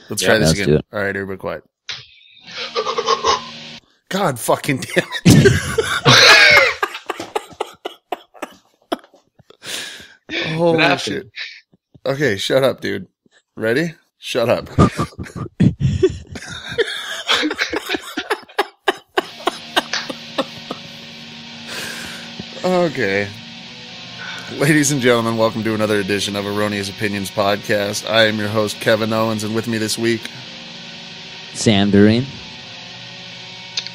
Let's try this again. Do it. All right, everybody quiet. God fucking damn it. Holy shit. Okay, shut up, dude. Ready? Shut up. Okay. Ladies and gentlemen, welcome to another edition of Erroneous Opinions Podcast. I am your host, Kevin Owens, and with me this week, Sam Doreen.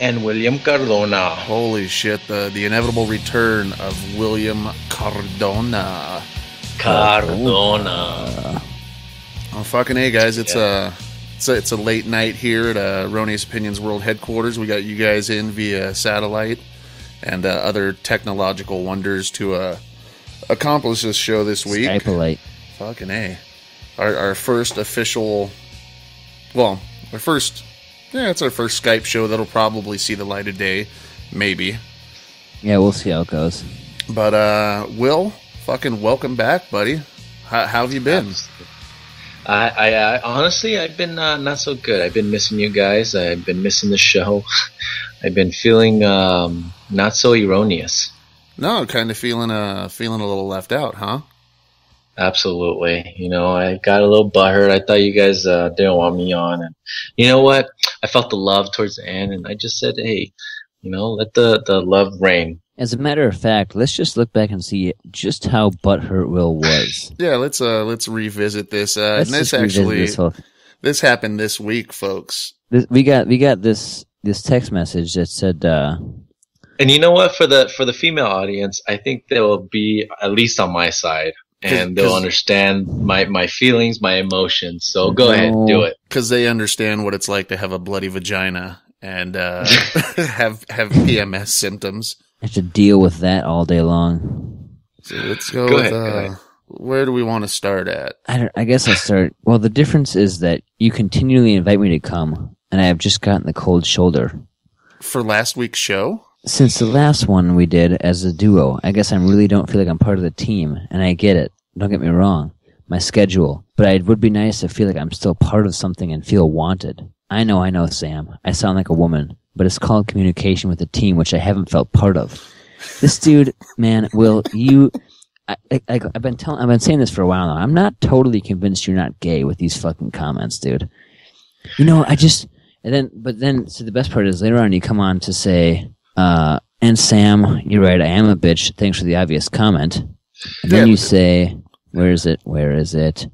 And William Cardona. Holy shit, the inevitable return of William Cardona. Oh, fucking A, guys. It's a late night here at Erroneous Opinions World Headquarters. We got you guys in via satellite and other technological wonders to accomplish this show this week. Skype-alite. Fucking A. Our first official... Well, it's our first Skype show that'll probably see the light of day. Maybe. Yeah, we'll see how it goes. But, Will, fucking welcome back, buddy. How have you been? I honestly, I've been not so good. I've been missing you guys. I've been missing the show. I've been feeling not so erroneous. No, kind of feeling a little left out, huh? Absolutely. You know, I got a little butthurt. I thought you guys didn't want me on, and you know what? I felt the love towards the end, and I just said, "Hey, you know, let the love reign." As a matter of fact, let's just look back and see just how butthurt Will was. Yeah, let's revisit this. This happened this week, folks. We got this text message that said. And you know what? For the female audience, I think they will be at least on my side. And they'll understand my feelings, my emotions. So go ahead, do it. Because they understand what it's like to have a bloody vagina and have PMS symptoms. I have to deal with that all day long. So let's go with, where do we want to start at? I guess I'll start. Well, the difference is that you continually invite me to come, and I have just gotten the cold shoulder. For last week's show? Since the last one we did as a duo, I guess I really don't feel like I'm part of the team, and I get it. Don't get me wrong. My schedule. But it would be nice to feel like I'm still part of something and feel wanted. I know, Sam. I sound like a woman, but it's called communication with a team, which I haven't felt part of. This dude, man, Will, I've been saying this for a while now. I'm not totally convinced you're not gay with these fucking comments, dude. You know, so the best part is later on you come on to say, and Sam, you're right, I am a bitch. Thanks for the obvious comment. And then you say, where is it?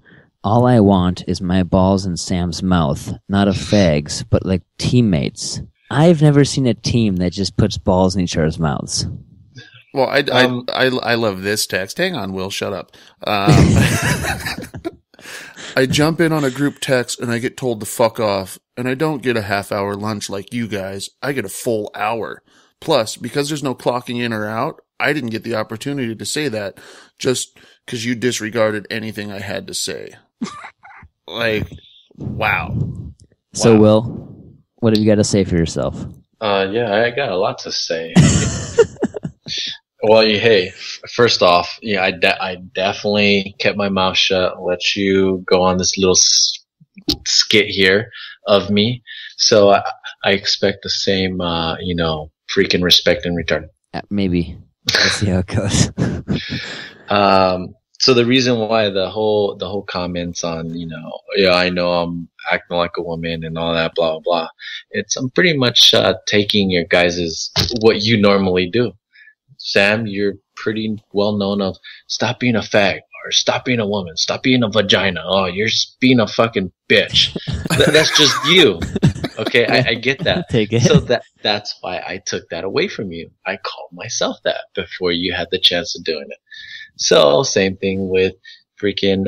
All I want is my balls in Sam's mouth, not of fags, but like teammates. I've never seen a team that just puts balls in each other's mouths. Well, I love this text. Hang on, Will, shut up. I jump in on a group text and I get told to fuck off, and I don't get a half-hour lunch like you guys. I get a full hour. Plus, because there's no clocking in or out, I didn't get the opportunity to say that just because you disregarded anything I had to say. Like, wow. So, Will, what have you got to say for yourself? Yeah, I got a lot to say. Well, hey, first off, yeah, I definitely kept my mouth shut, let you go on this little skit here of me. So I expect the same, freaking respect in return. Maybe. Let's see how it goes. So the reason why the whole comments on, I know I'm acting like a woman and all that, blah, blah, blah. I'm pretty much taking your guys' what you normally do. Sam, you're pretty well known of stop being a fag, or stop being a woman, stop being a vagina. Oh, you're being a fucking bitch. That's just you. Okay, I get that. Take it. So that's why I took that away from you. I called myself that before you had the chance of doing it. So same thing with freaking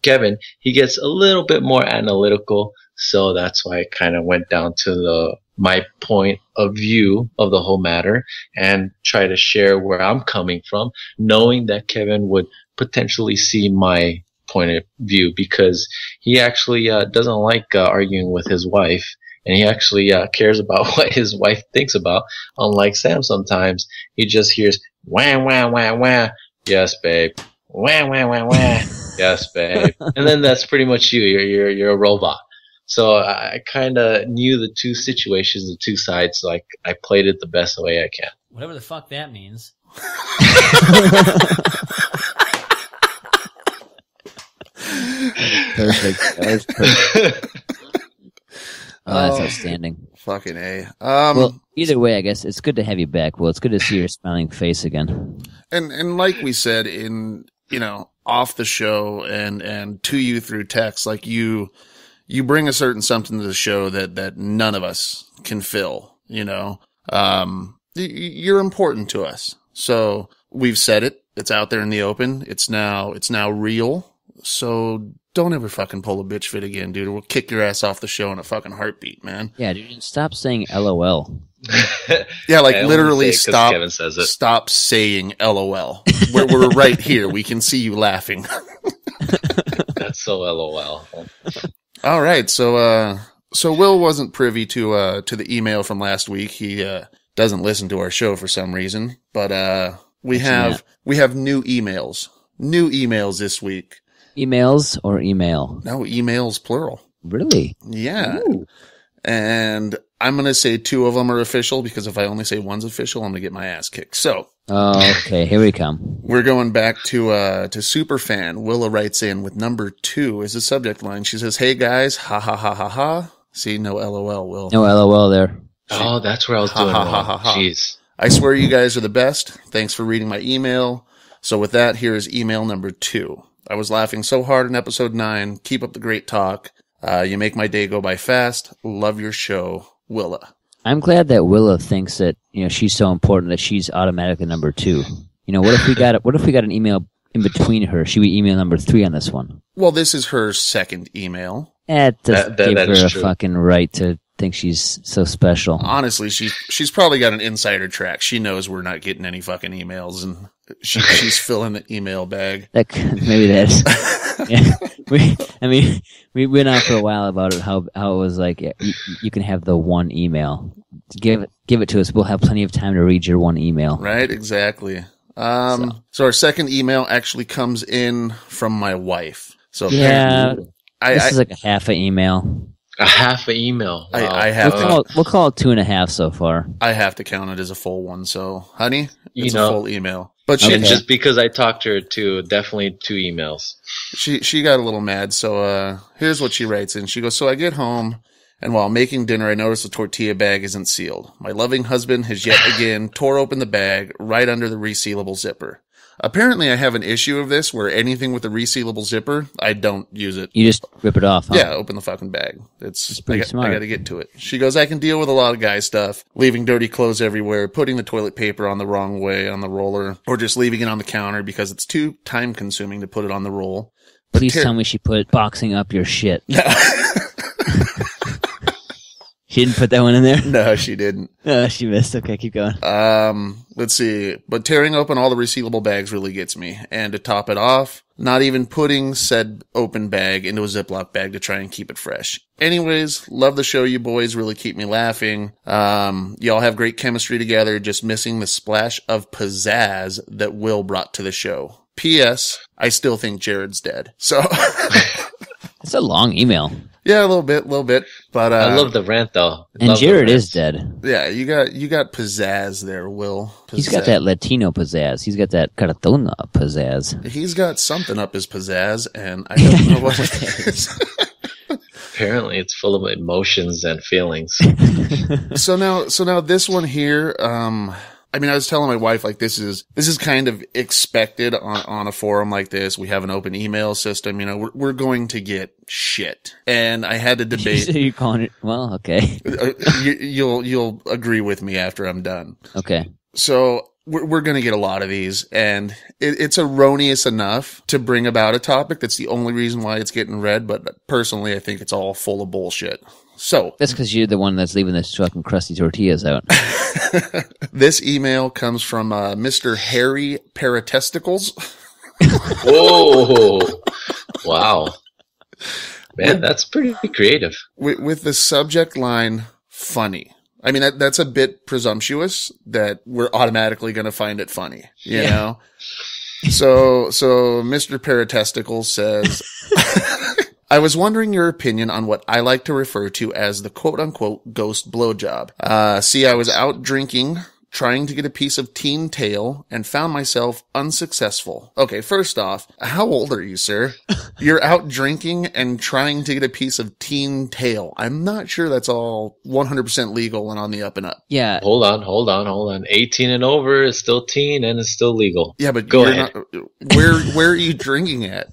Kevin. He gets a little bit more analytical, so that's why I kind of went down to my point of view of the whole matter and try to share where I'm coming from, knowing that Kevin would potentially see my point of view, because he actually doesn't like arguing with his wife, and he actually cares about what his wife thinks about. Unlike Sam, sometimes he just hears wah wah wah wah, yes babe, wah wah wah wah, yes babe, and then that's pretty much you. You're a robot. So I kind of knew the two situations, the two sides, so I played it the best way I can. Whatever the fuck that means. Perfect. That was perfect. Oh, that's outstanding. Fucking A. Well, either way, I guess it's good to have you back. Well, it's good to see your smiling face again. And like we said in, off the show and to you through text, like you bring a certain something to the show that none of us can fill, you're important to us. So we've said it. It's out there in the open. It's now real. So don't ever fucking pull a bitch fit again, dude. Or we'll kick your ass off the show in a fucking heartbeat, man. Yeah, dude, stop saying LOL. Yeah, like literally stop. Kevin says it. Stop saying LOL. We're right here. We can see you laughing. That's so LOL. All right, so Will wasn't privy to the email from last week. He doesn't listen to our show for some reason, but we have new emails. New emails this week. Emails or email? No, emails plural. Really? Yeah. Ooh. And I'm going to say 2 of them are official because if I only say one's official, I'm going to get my ass kicked. So. Okay, here we come. We're going back to Superfan. Willa writes in with number 2 as the subject line. She says, "Hey guys, ha ha ha ha ha." See, no LOL, Will. No LOL there. Oh, that's where I was doing wrong. Jeez. I swear you guys are the best. Thanks for reading my email. So with that, here is email number 2. I was laughing so hard in episode 9. Keep up the great talk. You make my day go by fast. Love your show, Willa. I'm glad that Willa thinks that she's so important that she's automatically number 2. What if we got an email in between her? She would email number 3 on this one. Well, this is her second email. That doesn't give that her is a true. fucking right to think she's so special. Honestly, she's probably got an insider track. She knows we're not getting any fucking emails, and she's filling the email bag. Maybe that's. Yeah, we went on for a while about it. How it was like you can have the one email. Give it to us. We'll have plenty of time to read your one email. Right, exactly. So our second email actually comes in from my wife. So yeah, this is like a half an email. A half an email. Wow. I have We'll call it 2.5 so far. I have to count it as a full one. So, honey, it's You a know. full email. But she And just because I talked to her too, definitely 2 emails. she got a little mad. So here's what she writes in. She goes, "So I get home, and while making dinner, I notice the tortilla bag isn't sealed. My loving husband has yet again tore open the bag right under the resealable zipper. Apparently, I have an issue of this where anything with a resealable zipper, I don't use it. You just rip it off, huh? Yeah, open the fucking bag. It's pretty smart. I got to get to it." She goes, "I can deal with a lot of guy stuff, leaving dirty clothes everywhere, putting the toilet paper on the wrong way on the roller, or just leaving it on the counter because it's too time consuming to put it on the roll." But Please tell me she put boxing up your shit. She didn't put that one in there? No, she didn't. Oh, she missed. Okay, keep going. Let's see. But tearing open all the resealable bags really gets me. And to top it off, not even putting said open bag into a Ziploc bag to try and keep it fresh. Anyways, love the show. You boys really keep me laughing. Y'all have great chemistry together, just missing the splash of pizzazz that Will brought to the show. P.S. I still think Jared's dead. So. It's a long email. Yeah, a little bit. But, I love the rant though. And Jared is dead. Yeah, you got pizzazz there, Will. Pizzazz. He's got that Latino pizzazz. He's got that Cartona pizzazz. He's got something up his pizzazz, and I don't know what it is. Apparently, it's full of emotions and feelings. So now this one here, I mean, I was telling my wife, like, this is kind of expected on a forum like this. We have an open email system. We're going to get shit. And I had to debate. So you're calling it, well, okay. You'll agree with me after I'm done. Okay. So we're going to get a lot of these, and it's erroneous enough to bring about a topic. That's the only reason why it's getting read. But personally, I think it's all full of bullshit. So That's because you're the one that's leaving those fucking crusty tortillas out. this email comes from Mr. Harry Paratesticles. Whoa! Wow, man, that's pretty creative. With the subject line "funny." I mean, that's a bit presumptuous that we're automatically going to find it funny, you know? So Mr. Paratesticles says, I was wondering your opinion on what I like to refer to as the quote-unquote ghost blowjob. See, I was out drinking, trying to get a piece of teen tail, and found myself unsuccessful. Okay, first off, how old are you, sir? You're out drinking and trying to get a piece of teen tail. I'm not sure that's all 100% legal and on the up and up. Yeah. Hold on. 18 and over is still teen and it's still legal. Yeah, but Go ahead. Where are you drinking at?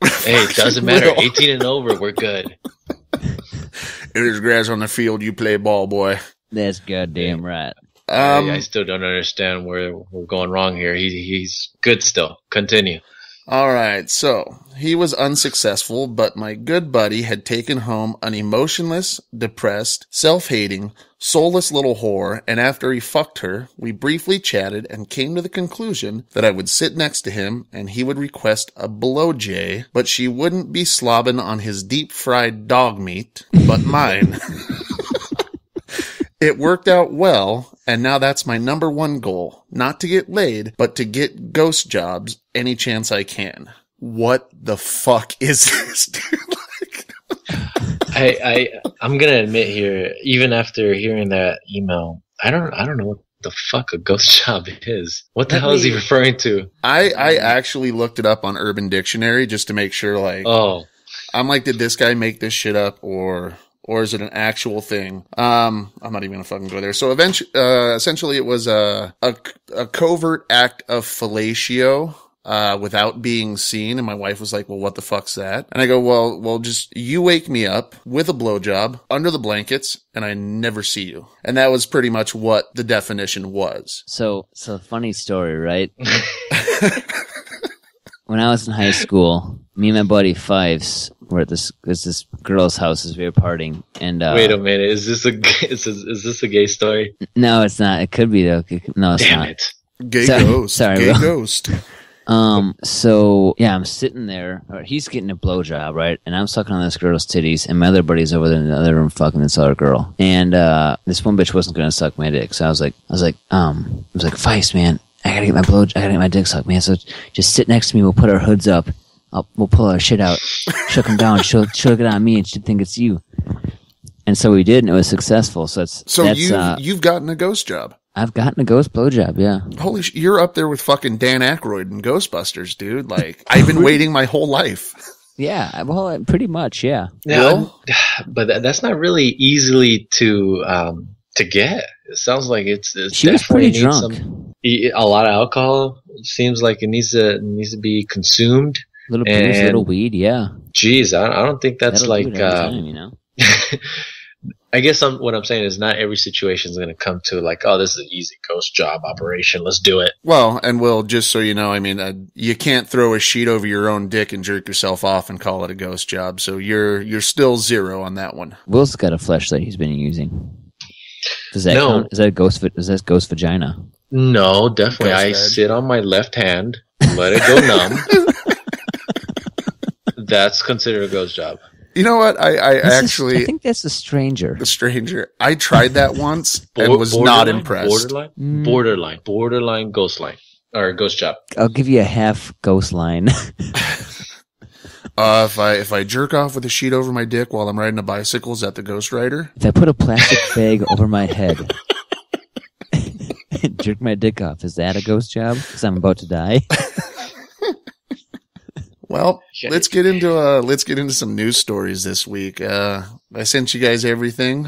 Hey, it doesn't matter. 18 and over, we're good. There's grass on the field. You play ball, boy. That's goddamn right. I still don't understand where we're going wrong here. He's good still. Continue. All right, so he was unsuccessful, but my good buddy had taken home an emotionless, depressed, self-hating, soulless little whore, and after he fucked her, we briefly chatted and came to the conclusion that I would sit next to him and he would request a blowjay, but she wouldn't be slobbing on his deep-fried dog meat, but mine. It worked out well, and now that's my number one goal. Not to get laid, but to get ghost jobs any chance I can. What the fuck is this, dude? I'm gonna admit here, even after hearing that email, I don't know what the fuck a ghost job is. What the hell is he referring to? I actually looked it up on Urban Dictionary just to make sure, like, I'm like, did this guy make this shit up, or is it an actual thing? I'm not even gonna fucking go there. So essentially it was a covert act of fellatio, without being seen. And my wife was like, well, what the fuck's that? And I go, well, just you wake me up with a blowjob under the blankets and I never see you. And that was pretty much what the definition was. So funny story, right? When I was in high school, me and my buddy Fives were at this girl's house as we were partying, and wait a minute, is this a gay story? No, it's not. It could be though. No, it's Damn not. It. Gay ghost. Sorry, gay bro. Ghost. So yeah, I'm sitting there. Or he's getting a blowjob, right? And I'm sucking on this girl's titties, and my other buddy's over there in the other room fucking this other girl. And this one bitch wasn't gonna suck my dick, so I was like, Feist, man, I gotta get my dick sucked, man. So just sit next to me. We'll put our hoods up. We'll pull our shit out, shook him down. She'll get on me, and she'd think it's you. And so we did, and it was successful. So you've gotten a ghost job. I've gotten a ghost blowjob, yeah. Holy shit, you're up there with fucking Dan Aykroyd and Ghostbusters, dude. Like, I've been waiting my whole life. Yeah, well, pretty much, yeah. Well, but that's not really easily to get. It sounds like it's she was pretty drunk. A lot of alcohol. It seems like it needs to be consumed. Little booze, little weed, yeah. Geez, I don't think that's that'll like. do it every time, you know? I guess what I'm saying is not every situation is going to come to like, oh, this is an easy ghost job operation. Let's do it. Well, and Will, just so you know, I mean, you can't throw a sheet over your own dick and jerk yourself off and call it a ghost job. So you're still zero on that one. Will's got a fleshlight he's been using. Does that count? Is that ghost vagina? No, definitely. I sit on my left hand, let it go numb. That's considered a ghost job. You know what? I think that's a stranger. The stranger. I tried that once and was not impressed. Borderline ghost line or ghost job. I'll give you a half ghost line. If I jerk off with a sheet over my dick while I'm riding a bicycle, is that the Ghost Rider? If I put a plastic bag over my head and jerk my dick off, is that a ghost job? Because I'm about to die. Well, let's get into some news stories this week. I sent you guys everything.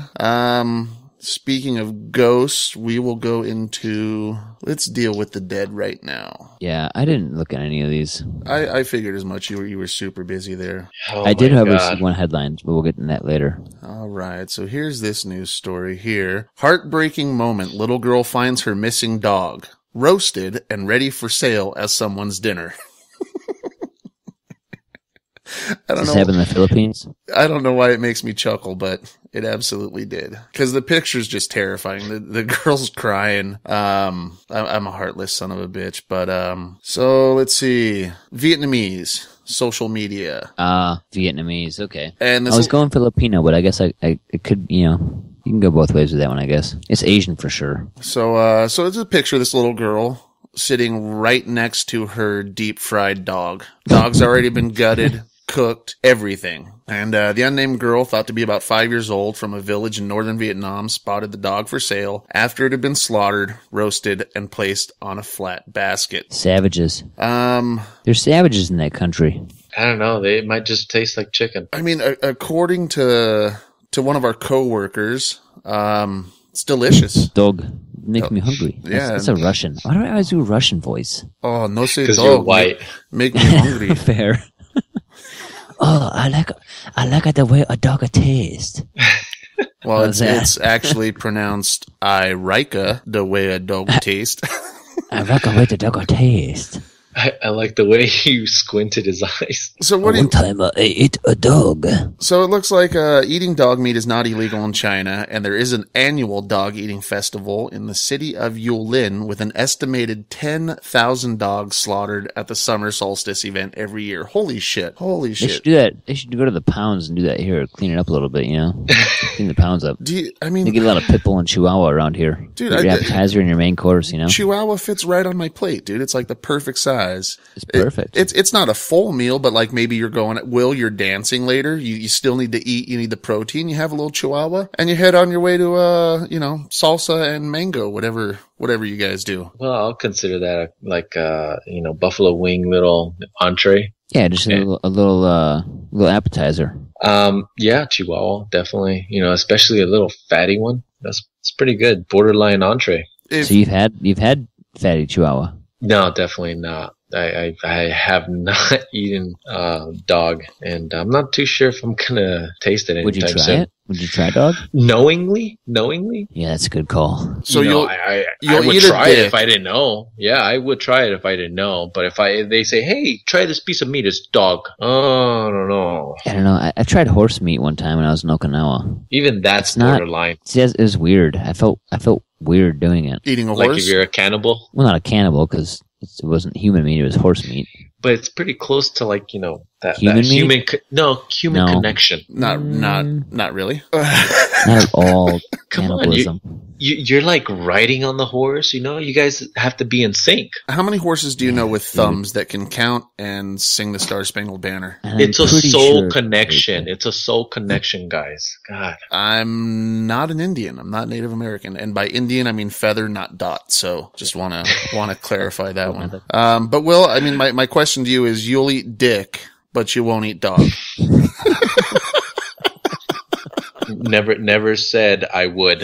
Speaking of ghosts, we will go into, let's deal with the dead right now. Yeah, I didn't look at any of these. I figured as much. You were super busy there. Oh, I did, however, see one headline, but we'll get into that later. All right, so here's this news story here. Heartbreaking moment. Little girl finds her missing dog. Roasted and ready for sale as someone's dinner. I don't know. Does this happen in the Philippines? I don't know why it makes me chuckle, but it absolutely did. Because the picture's just terrifying. The girl's crying. I'm a heartless son of a bitch. But so let's see. Vietnamese social media. Vietnamese. Okay. And I was going Filipino, but I guess it could. You can go both ways with that one. I guess it's Asian for sure. So it's a picture of this little girl sitting right next to her deep fried dog. Dog's already been gutted. cooked, everything. And the unnamed girl, thought to be about 5 years old, from a village in northern Vietnam, spotted the dog for sale after it had been slaughtered, roasted, and placed on a flat basket. Savages. There's savages in that country. I don't know. They might just taste like chicken. I mean, according to one of our coworkers, it's delicious. Dog. Make me hungry. Yeah. That's a Russian. Why do I always do a Russian voice? Oh, no say Because dog. you're white. Make me hungry. Fair. Oh, I like the way a dog tastes. Well, How's that? it's actually pronounced I Rika, the way a dog tastes. I like the way the dog tastes. I like the way you squinted his eyes. So what do One you, time I ate a dog. so it looks like eating dog meat is not illegal in China, and there is an annual dog eating festival in the city of Yulin with an estimated 10,000 dogs slaughtered at the summer solstice event every year. Holy shit. Holy They should shit. do that. They should go to the pounds and do that here. Clean it up a little bit, you know? Clean the pounds up. I They mean, get a lot of pit bull and chihuahua around here. Dude, Get your I- appetizer and your main course, you know? Chihuahua fits right on my plate, dude. It's like the perfect size. It's perfect. It's not a full meal, but like maybe you're going, you're dancing later. You still need to eat. You need the protein. You have a little Chihuahua and you head on your way to, salsa and mango, whatever you guys do. Well, I'll consider that like buffalo wing little entree. Yeah, just a little appetizer. Yeah, Chihuahua, definitely. Especially a little fatty one. It's pretty good. Borderline entree. If, So you've had fatty chihuahua. No, definitely not. I have not eaten dog, and I'm not too sure if I'm gonna taste it anytime Would you try soon. it? Would you try dog? Knowingly? Yeah, that's a good call. so I you'll would eat a try it dick. if I didn't know. Yeah, I would try it if I didn't know. But if they say, "Hey, try this piece of meat," it's dog. Oh, I don't know. I don't know. I tried horse meat one time when I was in Okinawa. Even that's It's not- borderline. See, it was weird. I felt weird doing it. Eating a Like horse. if you're a cannibal, Well, not a cannibal because it wasn't human meat; it was horse meat. but it's pretty close to like that Human meat? human No. connection. Not really. Not at all Come on, cannibalism. You're like riding on the horse. You guys have to be in sync. How many horses do you know with thumbs that can count and sing the Star Spangled Banner? And I'm It's a pretty soul sure- connection. It's a soul connection, guys. God. I'm not an Indian. I'm not Native American, and by Indian I mean feather, not dot. So just want to clarify that one. But Will, I mean, my question to you is: you'll eat dick, but you won't eat dog. Never said I would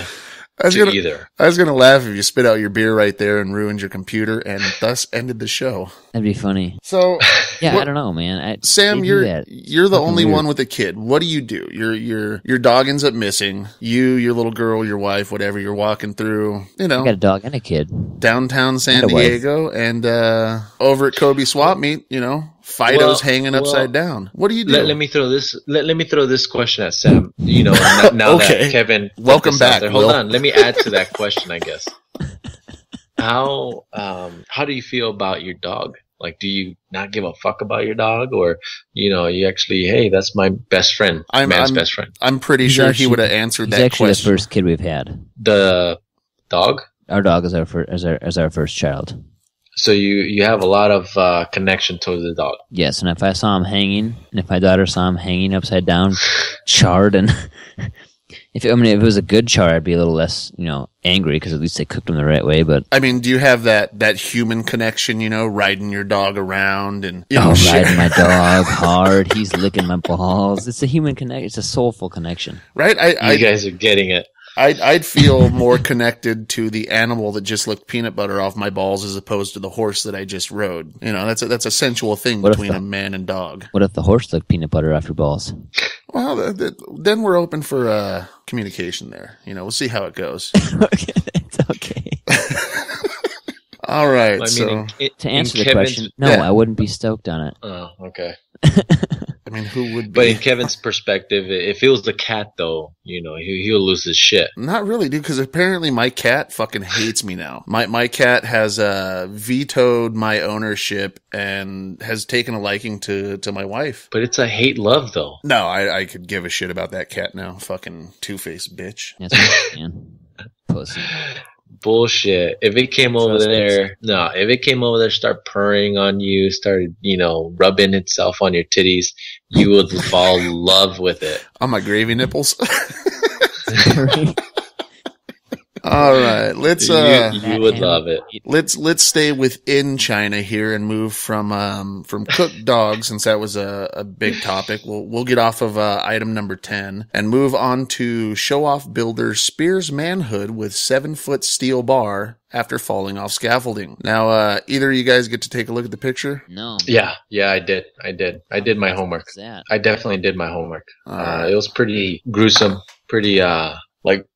I was to gonna, either. I was gonna laugh if you spit out your beer right there and ruined your computer, and thus ended the show. That'd be funny. So, Yeah, What- I don't know, man. Sam, they do you're that. the Fucking only weird. one with a kid. What do? Your dog ends up missing. Your little girl, your wife, whatever. You're walking through, I got a dog and a kid. downtown San And a wife. Diego, and over at Kobe Swap Meet, Fido's Well, hanging upside down. What do you do? Let me throw this. Let me throw this question at Sam. Now Okay. that Kevin. put Welcome this out back, there. Hold Will. on. Let me add to that question. I guess. How do you feel about your dog? Like, do you not give a fuck about your dog, or you actually, hey, that's my best friend, man's best friend, I'm pretty He's sure he actually- would have answered He's that actually question. the first kid we've had. the dog. Our dog is our first child. So you have a lot of connection to the dog. Yes, and if I saw him hanging, and if my daughter saw him hanging upside down, charred, and if it was a good char, I'd be a little less, angry because at least they cooked him the right way. But I mean, do you have that human connection? Riding your dog around and shit? riding my dog hard, he's licking my balls. It's a human connection. It's a soulful connection. Right? You guys are getting it. I'd feel more connected to the animal that just licked peanut butter off my balls as opposed to the horse that I just rode. That's a sensual thing What if between the- a man and dog. What if the horse licked peanut butter off your balls? Well, then we're open for communication there. We'll see how it goes. Okay, it's okay. All right. I so, mean, To answer the Kevin's- question, no, Yeah. I wouldn't be stoked on it. Oh, okay. I mean, who would But be? in Kevin's perspective, if it was the cat, though, he'll lose his shit. Not really, dude, because apparently my cat fucking hates me now. My cat has vetoed my ownership and has taken a liking to my wife. But it's a hate-love, though. No, I could give a shit about that cat now. Fucking two-faced bitch. That's what I'm saying. Pussy. bullshit. If it came over there, no, if it came over there, start purring on you, started, rubbing itself on your titties, you would fall in love with it. On my gravy nipples. All right, let's you would love it. Let's stay within China here and move from cooked dogs, since that was a big topic. We'll get off of item number 10 and move on to show off builder spears manhood with 7-foot steel bar after falling off scaffolding. Now, either of you guys get to take a look at the picture? No. Yeah, I did. I did my homework. What's that? I definitely did my homework. It was pretty gruesome, pretty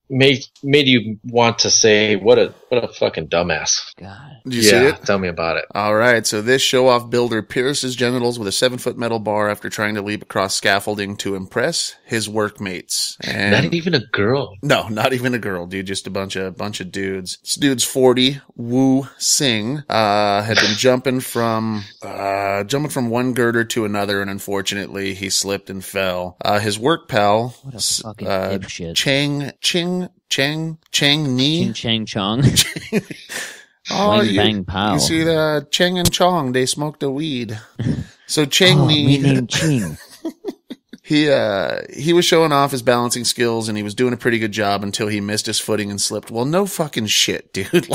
made you want to say, what a fucking dumbass. God. Did you see it? Tell me about it. All right, so this show-off builder pierces genitals with a 7-foot metal bar after trying to leap across scaffolding to impress his workmates. And not even a girl. No, not even a girl, dude. Just a bunch of dudes. This dude's 40. Wu Sing had been jumping from one girder to another, and unfortunately, he slipped and fell. His work pal, What a fucking dipshit. Chang Ni. Ching Chang Chong. Oh, Wang Bang Pow. You see the Cheng and Chong, they smoked a weed. So Cheng Ni, me name Ching. he was showing off his balancing skills and he was doing a pretty good job until he missed his footing and slipped. Well, no fucking shit, dude.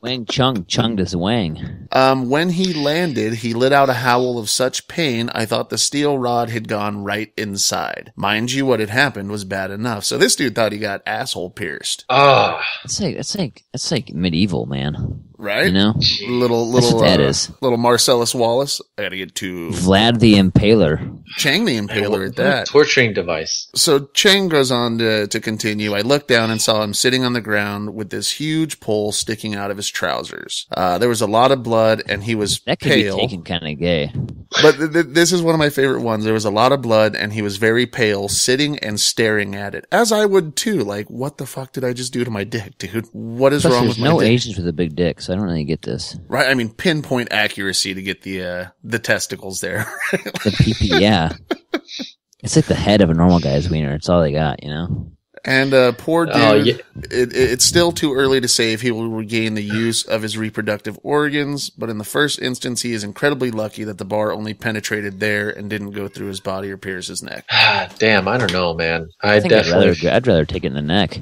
Wang Chung to Wang. When he landed, he let out a howl of such pain, I thought the steel rod had gone right inside. Mind you, what had happened was bad enough. So this dude thought he got asshole pierced. It's like medieval, man. Right? You know? Little, That's what that is. Little Marcellus Wallace. I gotta get to Vlad the Impaler. Chang the Impaler at that. Torturing device. So Chang goes on to continue. I looked down and saw him sitting on the ground with this huge pole sticking out of his trousers. There was a lot of blood and he was That could pale. be taken kind of gay. But this is one of my favorite ones. There was a lot of blood and he was very pale, sitting and staring at it. As I would too. Like, what the fuck did I just do to my dick, dude? What is Plus, wrong there's with my no dick? Asians with a big dick, so I don't really get this. Right? I mean, pinpoint accuracy to get the testicles there. The PP, yeah. It's like the head of a normal guy's wiener. It's all they got, you know? And poor dude, Oh, yeah. it's still too early to say if he will regain the use of his reproductive organs, but in the first instance, he is incredibly lucky that the bar only penetrated there and didn't go through his body or pierce his neck. Damn, I don't know, man. I think I'd rather take it in the neck.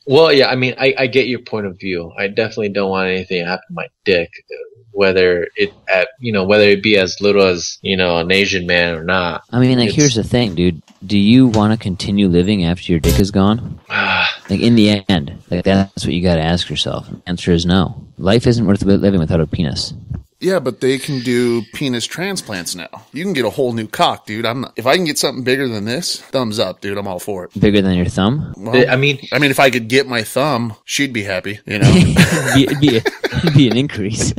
Well, yeah, I mean, I get your point of view. I definitely don't want anything to happen to my dick, whether it be as little as, an Asian man or not. I mean, here's the thing, dude. Do you want to continue living after your dick is gone? Like, in the end, that's what you got to ask yourself. The answer is no. Life isn't worth living without a penis. Yeah, but they can do penis transplants now. You can get a whole new cock, dude. If I can get something bigger than this, thumbs up, dude. I'm all for it. Bigger than your thumb? Well, I mean, if I could get my thumb, she'd be happy, you know? it'd be an increase.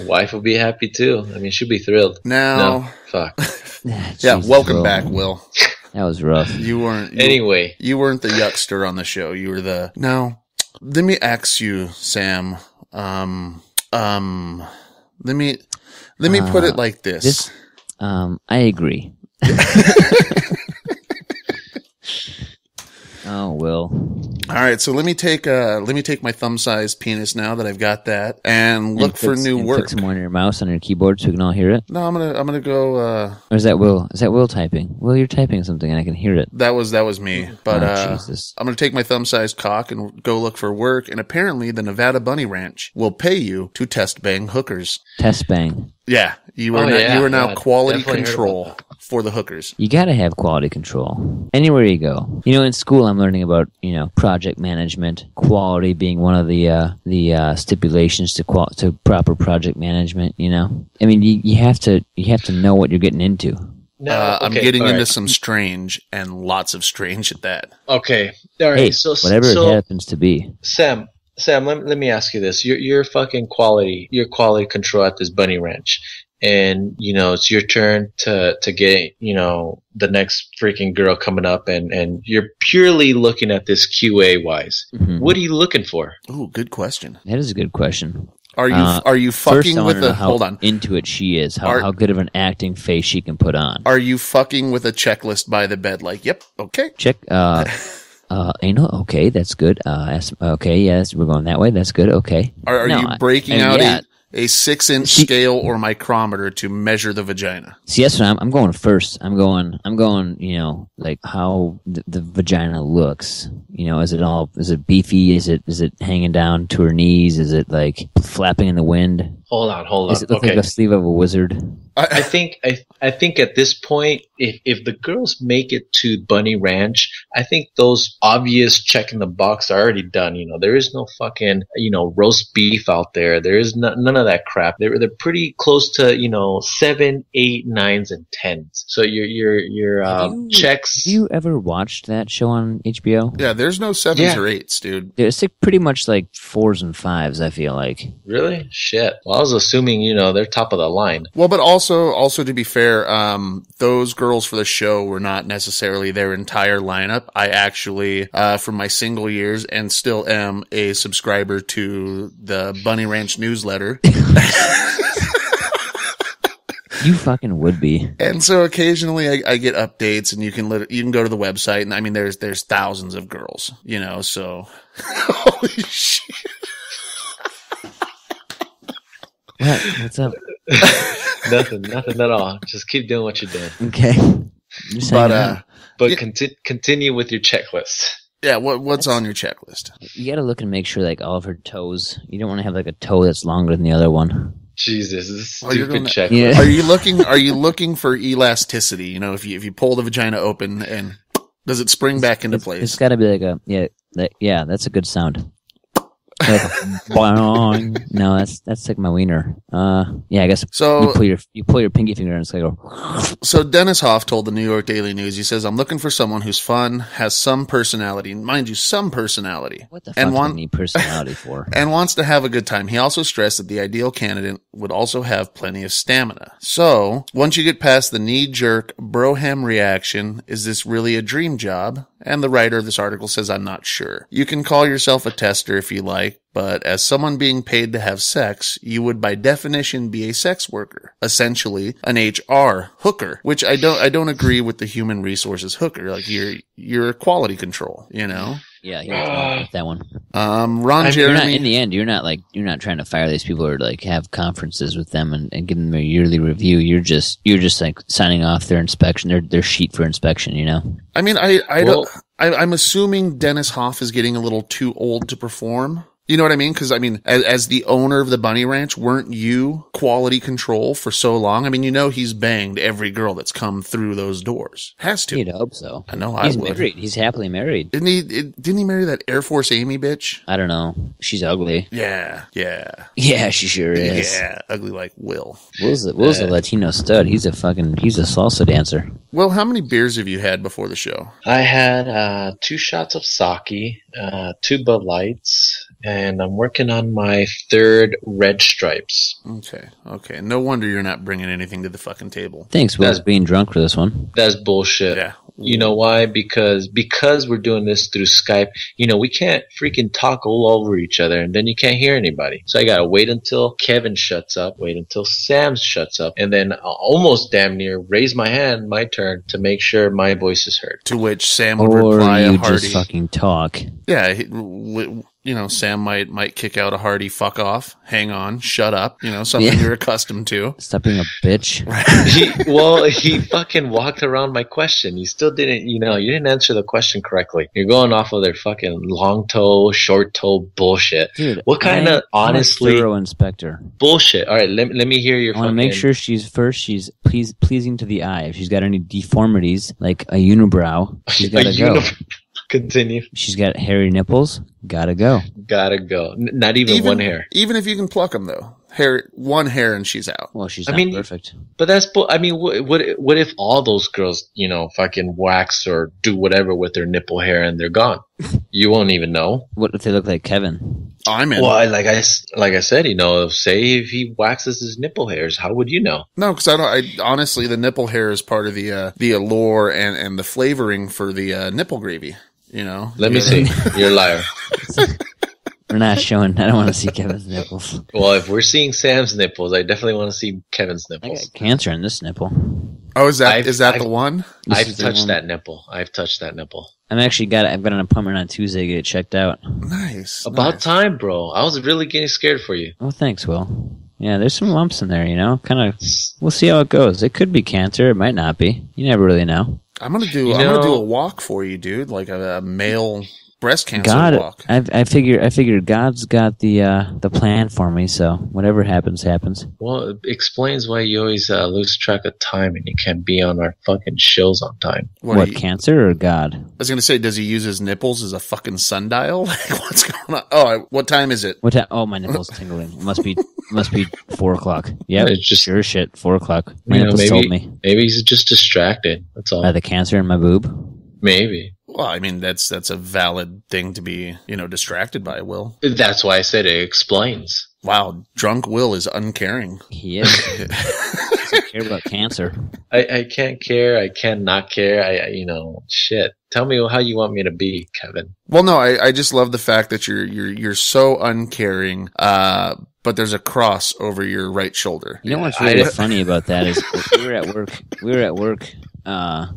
Wife will be happy too. I mean, she'll be thrilled. Now, no, fuck. Yeah, welcome back, Will. That was rough. You weren't the yuckster on the show. You were the. Now, let me ask you, Sam. Let me put it like this. I agree. Oh, Will. All right, so let me take my thumb-sized penis now that I've got that, and look for new work. Fix more on your mouse on your keyboard so we can all hear it. No, I'm gonna go. Or is that Will? Is that Will typing? Will, you're typing something and I can hear it. That was me. But Jesus. I'm gonna take my thumb-sized cock and go look for work. And apparently, the Nevada Bunny Ranch will pay you to test bang hookers. Test bang. Yeah, you are now quality definitely control for the hookers. You gotta have quality control anywhere you go. In school I'm learning about project management, quality being one of the stipulations to proper project management. I mean you have to know what you're getting into. No, I'm getting into some strange and lots of strange at that. Okay, all right. Hey, so whatever it happens to be. Sam, let me ask you this: you're fucking quality control at this bunny ranch, and it's your turn to get the next freaking girl coming up, and you're purely looking at this QA wise. Mm-hmm. What are you looking for? Ooh, good question. That is a good question. Are you fucking first, with a hold on into it she is? How good of an acting face she can put on? Are you fucking with a checklist by the bed? Like, yep, okay, check. Anal, okay, that's good. Okay, yes, we're going that way. That's good. Okay. Are No, you breaking I- out yeah. a 6-inch scale or micrometer to measure the vagina? See, that's what I'm going first. I'm going, like how the vagina looks. Is it beefy? Is it hanging down to her knees? Is it like flapping in the wind? Hold on. Does it look like a sleeve of a wizard? I think at this point, if the girls make it to Bunny Ranch, I think those obvious check in the box are already done. There is no fucking roast beef out there. There is none of that crap. They're pretty close to 7, 8, 9s, and 10s. So your checks. Have you ever watched that show on HBO? Yeah, there's no 7s or 8s, dude. It's like pretty much like 4s and 5s. I feel like. Really? Shit. Well, I was assuming they're top of the line. Well, but also to be fair, those girls for the show were not necessarily their entire lineup. I actually, from my single years, and still am a subscriber to the Bunny Ranch newsletter. You fucking would be. And so occasionally I get updates, and you can go to the website, and I mean there's thousands of girls, so holy shit. What's up? Nothing at all. Just keep doing what you're doing. Okay. But continue with your checklist. Yeah, what's on your checklist? You gotta look and make sure like all of her toes. You don't want to have like a toe that's longer than the other one. Jesus, this is Oh, you're stupid gonna- checklist. Yeah. Are you looking for elasticity? If you pull the vagina open, and does it spring back into place? It's gotta be like that's a good sound. Like, boing. No, that's like my wiener. I guess So- you pull your pinky finger and it's like So Dennis Hoff told the New York Daily News, he says, "I'm looking for someone who's fun, has some personality, mind you, some personality, what the fuck and do you need personality for? and wants to have a good time." He also stressed that the ideal candidate would also have plenty of stamina. So once you get past the knee-jerk broham reaction, is this really a dream job? And the writer of this article says, "I'm not sure. You can call yourself a tester if you like, but as someone being paid to have sex, you would by definition be a sex worker, essentially an HR hooker," which I don't agree with the human resources hooker. Like you're quality control, Yeah, he was with that one. Ron You're not, Jeremy. in the end, you're not trying to fire these people or like have conferences with them and give them a yearly review. You're just like signing off their inspection, their sheet for inspection. I mean, I'm assuming Dennis Hoff is getting a little too old to perform. You know what I mean? Because, I mean, as the owner of the Bunny Ranch, weren't you quality control for so long? I mean, he's banged every girl that's come through those doors. Has to. You'd hope so. I know He's I would. married. He's happily married. Didn't he marry that Air Force Amy bitch? I don't know. She's ugly. Yeah. Yeah, she sure is. Yeah, ugly like Will. Will's a Latino stud. He's a salsa dancer. Well, how many beers have you had before the show? I had 2 shots of sake, 2 Bud Lights, and I'm working on my 3rd Red Stripes. Okay. No wonder you're not bringing anything to the fucking table. Thanks, Will's being drunk for this one. That's bullshit. Yeah. You know why? Because we're doing this through Skype, we can't freaking talk all over each other, and then you can't hear anybody. So I gotta wait until Kevin shuts up, wait until Sam shuts up, and then I'll almost damn near raise my hand, my turn, to make sure my voice is heard. To which Sam would Or reply a you hearty. just fucking talk. Yeah, Sam might kick out a hearty "fuck off," "hang on," "shut up," something you're accustomed to. Stop being a bitch. He fucking walked around my question. You still didn't, you didn't answer the question correctly. You're going off of their fucking long toe, short toe bullshit. Dude, what kind of honestly I'm a thorough inspector. bullshit? All right, let me hear your. I want to make sure she's pleasing to the eye. If she's got any deformities like a unibrow, she's got to go. Continue. She's got hairy nipples. Gotta go. Gotta go. Not even one hair. Even if you can pluck them, though. One hair and she's out. Well, she's not perfect. But that's, what if all those girls, fucking wax or do whatever with their nipple hair and they're gone? You won't even know. What if they look like Kevin? I'm in. Well, like I said, say if he waxes his nipple hairs, how would you know? No, because honestly, the nipple hair is part of the allure and the flavoring for the nipple gravy. Let me see. You're a liar. We're not showing. I don't want to see Kevin's nipples. Well, if we're seeing Sam's nipples, I definitely want to see Kevin's I nipples. got cancer in this nipple. Oh, is that the one? I've touched that nipple. I've got an appointment on Tuesday to get it checked out. Nice. About time, bro. I was really getting scared for you. Oh, thanks, Will. Yeah, there's some lumps in there, kind of. We'll see how it goes. It could be cancer. It might not be. You never really know. I'm gonna do a walk for you, dude. Like a male breast cancer walk. I figure God's got the plan for me. So whatever happens, happens. Well, it explains why you always lose track of time and you can't be on our fucking shows on time. What cancer or God? I was gonna say, does he use his nipples as a fucking sundial? Like, what's going on? Oh, what time is it? What time? Oh, my nipple's tingling. It must be 4:00. Yeah, it's just sure shit. 4:00. My nipples told me. Maybe he's just distracted. That's all. By the cancer in my boob. Maybe. Well, I mean, that's a valid thing to be, distracted by, Will. That's why I said it explains. Wow, drunk Will is uncaring. He is. He doesn't care about cancer. I can't care. I can't not care. Shit. Tell me how you want me to be, Kevin. Well, no, I just love the fact that you're so uncaring. But there's a cross over your right shoulder. You know what's really funny about that is we were at work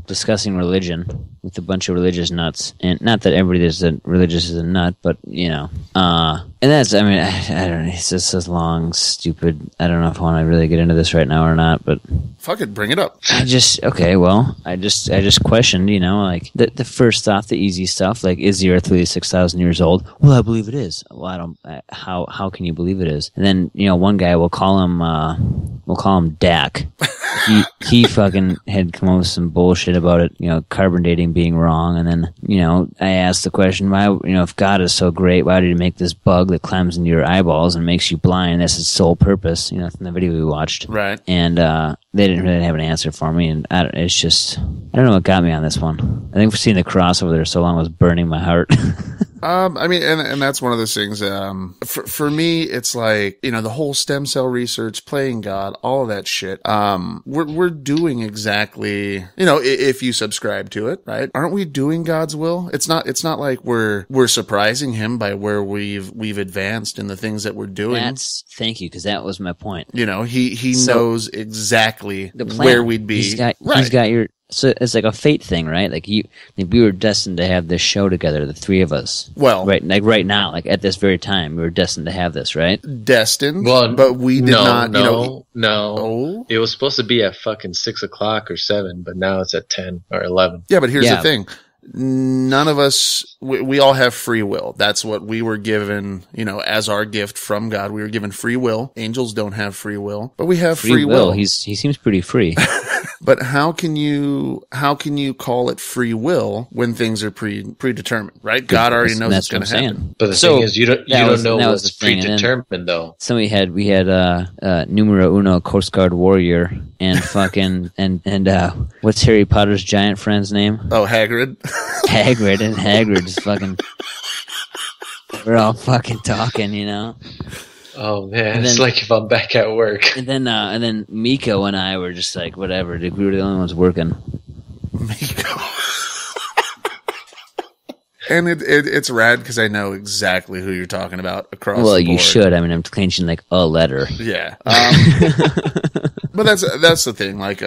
discussing religion with a bunch of religious nuts, and not that everybody that's religious is a nut, but and that's, I don't know, it's just a long, stupid, I don't know if I want to really get into this right now or not, but fuck it, bring it up. I just questioned, like the first thought, the easy stuff, like, is the earth really 6,000 years old? Well, I believe it is. Well, how can you believe it is? And then, one guy, we'll call him Dak. He fucking had come up with some bullshit about it, carbon dating being wrong. And then, I asked the question, why, if God is so great, why did he make this bug that climbs into your eyeballs and makes you blind? That's its sole purpose, from the video we watched. Right. And, they didn't really have an answer for me. And I don't know what got me on this one. I think seeing the cross over there so long was burning my heart. And that's one of those things, for me, it's like, the whole stem cell research, playing God, all of that shit. We're doing exactly, if you subscribe to it, right? Aren't we doing God's will? It's not like we're surprising him by where we've advanced in the things that we're doing. Thank you, because that was my point. He knows exactly where we'd be. He's got your. So it's like a fate thing, right? Like we were destined to have this show together, the three of us. Well, right, like right now, like at this very time, we were destined to have this, right? Destined, but we did not. No. Oh? It was supposed to be at fucking 6 o'clock or 7, but now it's at 10 or 11. Yeah, but here's the thing. None of us, we all have free will. That's what we were given, as our gift from God. We were given free will. Angels don't have free will, but we have free will. He seems pretty free. But how can you call it free will when things are predetermined, right? God already knows it's going to happen. But the thing is, you don't know what's predetermined, though. So we had numero uno Coast Guard warrior and fucking and what's Harry Potter's giant friend's name? Oh, Hagrid. Hagrid just fucking. We're all fucking talking, Oh man, it's like if I'm back at work. And then Miko and I were just like, whatever, dude, we were the only ones working. Miko. And it's rad because I know exactly who you're talking about across the board. Well, you should. I'm clenching like a letter. Yeah. But that's the thing. Like,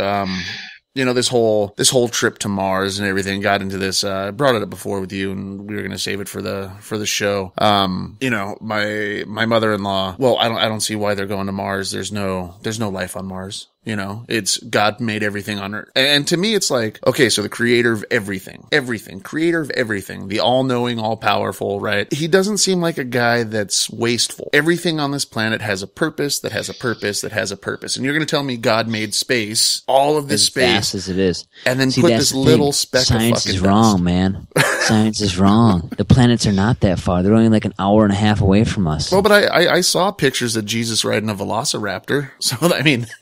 this whole trip to Mars and everything got into this. I brought it up before with you, and we were going to save it for the show. My mother-in-law. Well, I don't see why they're going to Mars. There's no life on Mars. It's God made everything on Earth. And to me, it's like, okay, so the creator of everything, creator of everything, the all-knowing, all-powerful, right? He doesn't seem like a guy that's wasteful. Everything on this planet has a purpose, that has a purpose, that has a purpose. And you're going to tell me God made space, all of this space. As vast as it is. And then put this little speck of fucking Science is wrong, man. Science is wrong. The planets are not that far. They're only like an hour and a half away from us. Well, but I saw pictures of Jesus riding a velociraptor. So,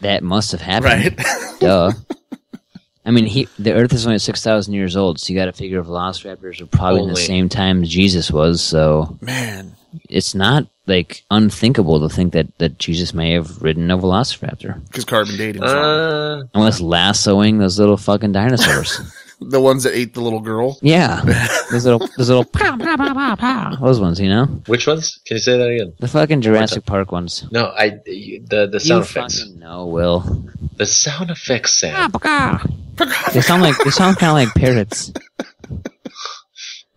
that must have happened. Right. Duh. The Earth is only 6,000 years old, so you got to figure velociraptors are probably in the same time as Jesus was. So, man, it's not like unthinkable to think that Jesus may have ridden a velociraptor. Because carbon dating. Unless lassoing those little fucking dinosaurs. The ones that ate the little girl. Yeah, those little pow, pow, pow, pow, pow. Those ones, you know. Which ones? Can you say that again? The fucking Jurassic Park ones. No, the sound effects. No, Will. The sound effects, Sam. They sound kind of like parrots.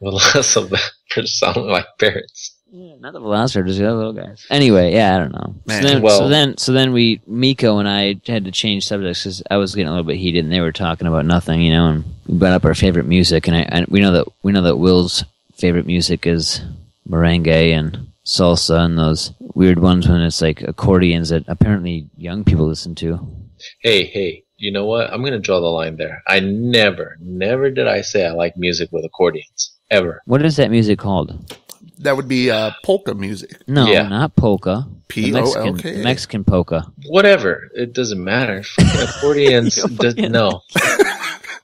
Well, less of them sound like parrots. Yeah, not the velociraptors, the other little guys. Anyway, yeah, I don't know. Man, So then Miko and I had to change subjects because I was getting a little bit heated, and they were talking about nothing, you know. And we brought up our favorite music, and we know that Will's favorite music is merengue and salsa and those weird ones when it's like accordions that apparently young people listen to. Hey, you know what? I'm gonna draw the line there. I never did I say I like music with accordions ever. What is that music called? That would be polka music. No, Yeah. not polka. P-O-L-K-A. The Mexican polka. Whatever. It doesn't matter. Fucking accordions. No.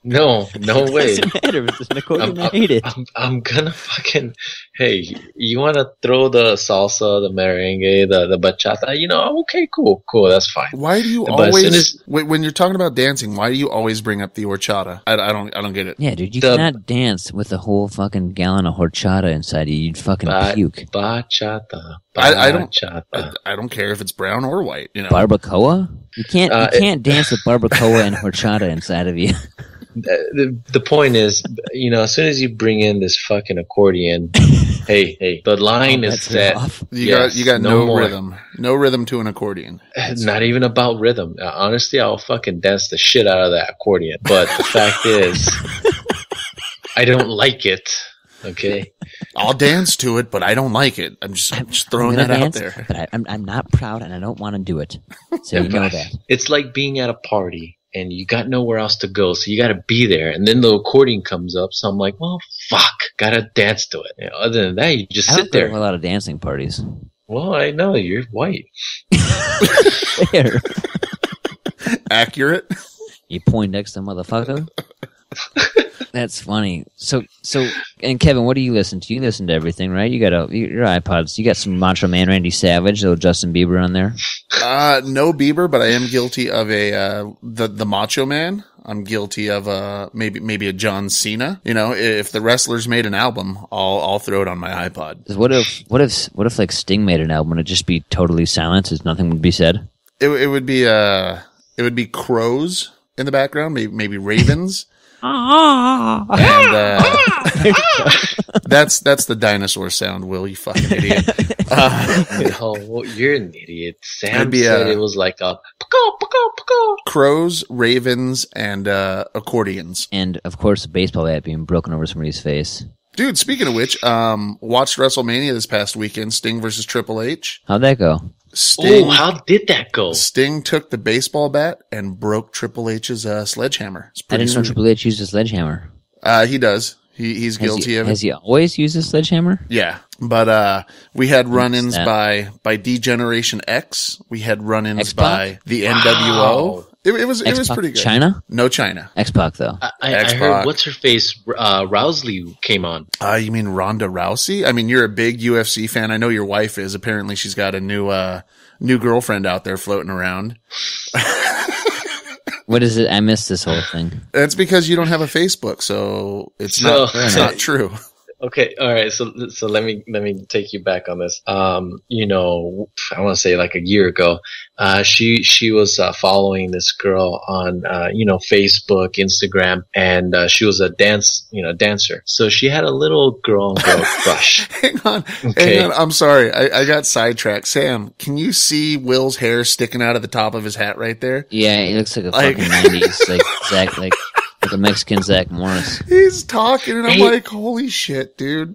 No way. It doesn't matter if it's an accordion. I hate it. I'm gonna fucking. Hey, you want to throw the salsa, the merengue, the bachata? You know, okay, cool, that's fine. Why do you But as soon always, as- when you're talking about dancing, why do you always bring up the horchata? I don't get it. Yeah, dude, you The- cannot dance with a whole fucking gallon of horchata inside you. You'd fucking puke. Bachata. I don't- Bachata. I don't care if it's brown or white, you know. Barbacoa? You can't dance with barbacoa and horchata inside of you. The point is, you know, as soon as you bring in this fucking accordion, hey, the line is That's set. rough. You got no more. rhythm. No rhythm to an accordion. It's not even about rhythm. Honestly, I'll fucking dance the shit out of that accordion. But the fact is, I don't like it. Okay. I'll dance to it, but I don't like it. I'm just throwing I'm that gonna out dance, there. But I'm not proud and I don't want to do it. So you know that. It's like being at a party and you got nowhere else to go, so you got to be there. And then the accordion comes up, so I'm like, well, fuck, gotta dance to it. You know, other than that, you just I don't sit go to there. a lot of dancing parties. Well, I know you're white. There. Accurate. You Poindexter motherfucker. That's funny. So, and Kevin, what do you listen to? You listen to everything, right? You got your iPods. You got some Macho Man Randy Savage, little Justin Bieber on there. No Bieber, but I am guilty of the Macho Man. I'm guilty of maybe a John Cena. You know, if the wrestlers made an album, I'll throw it on my iPod. 'Cause what if like Sting made an album and it'd just be totally silent, as nothing would be said? It would be crows in the background, maybe ravens. And that's the dinosaur sound, Will, you fucking idiot. No, you're an idiot. Sam said it was like a crows, ravens, and accordions. And of course, a baseball bat being broken over somebody's face. Dude, speaking of which, watched WrestleMania this past weekend, Sting versus Triple H. How'd that go? Sting, Oh, how did that go? Sting took the baseball bat and broke Triple H's sledgehammer. It's I pretty didn't know sweet. Triple H used a sledgehammer. He does. He's guilty of it. Has he always used a sledgehammer? Yeah, but we had run-ins that? by D-Generation X. We had run-ins X-Pac? by the NWO. Wow. It was X-Pac pretty good. China? No China. X-Pac, though. I Xbox. heard what's her face Rousley came on. You mean Ronda Rousey? I mean, you're a big UFC fan. I know your wife is. Apparently, she's got a new girlfriend out there floating around. What is it? I missed this whole thing. That's because you don't have a Facebook, so it's not true. Okay, all right. So let me take you back on this. You know, I want to say like a year ago, she was following this girl on Facebook, Instagram, and she was a dancer. So she had a little girl crush. Hang on. Okay. I'm sorry. I got sidetracked. Sam, can you see Will's hair sticking out of the top of his hat right there? Yeah, he looks like a Like- fucking 90s, like Zach, like a Mexican Zach Morris. He's talking, and I'm Hey. like, holy shit, dude.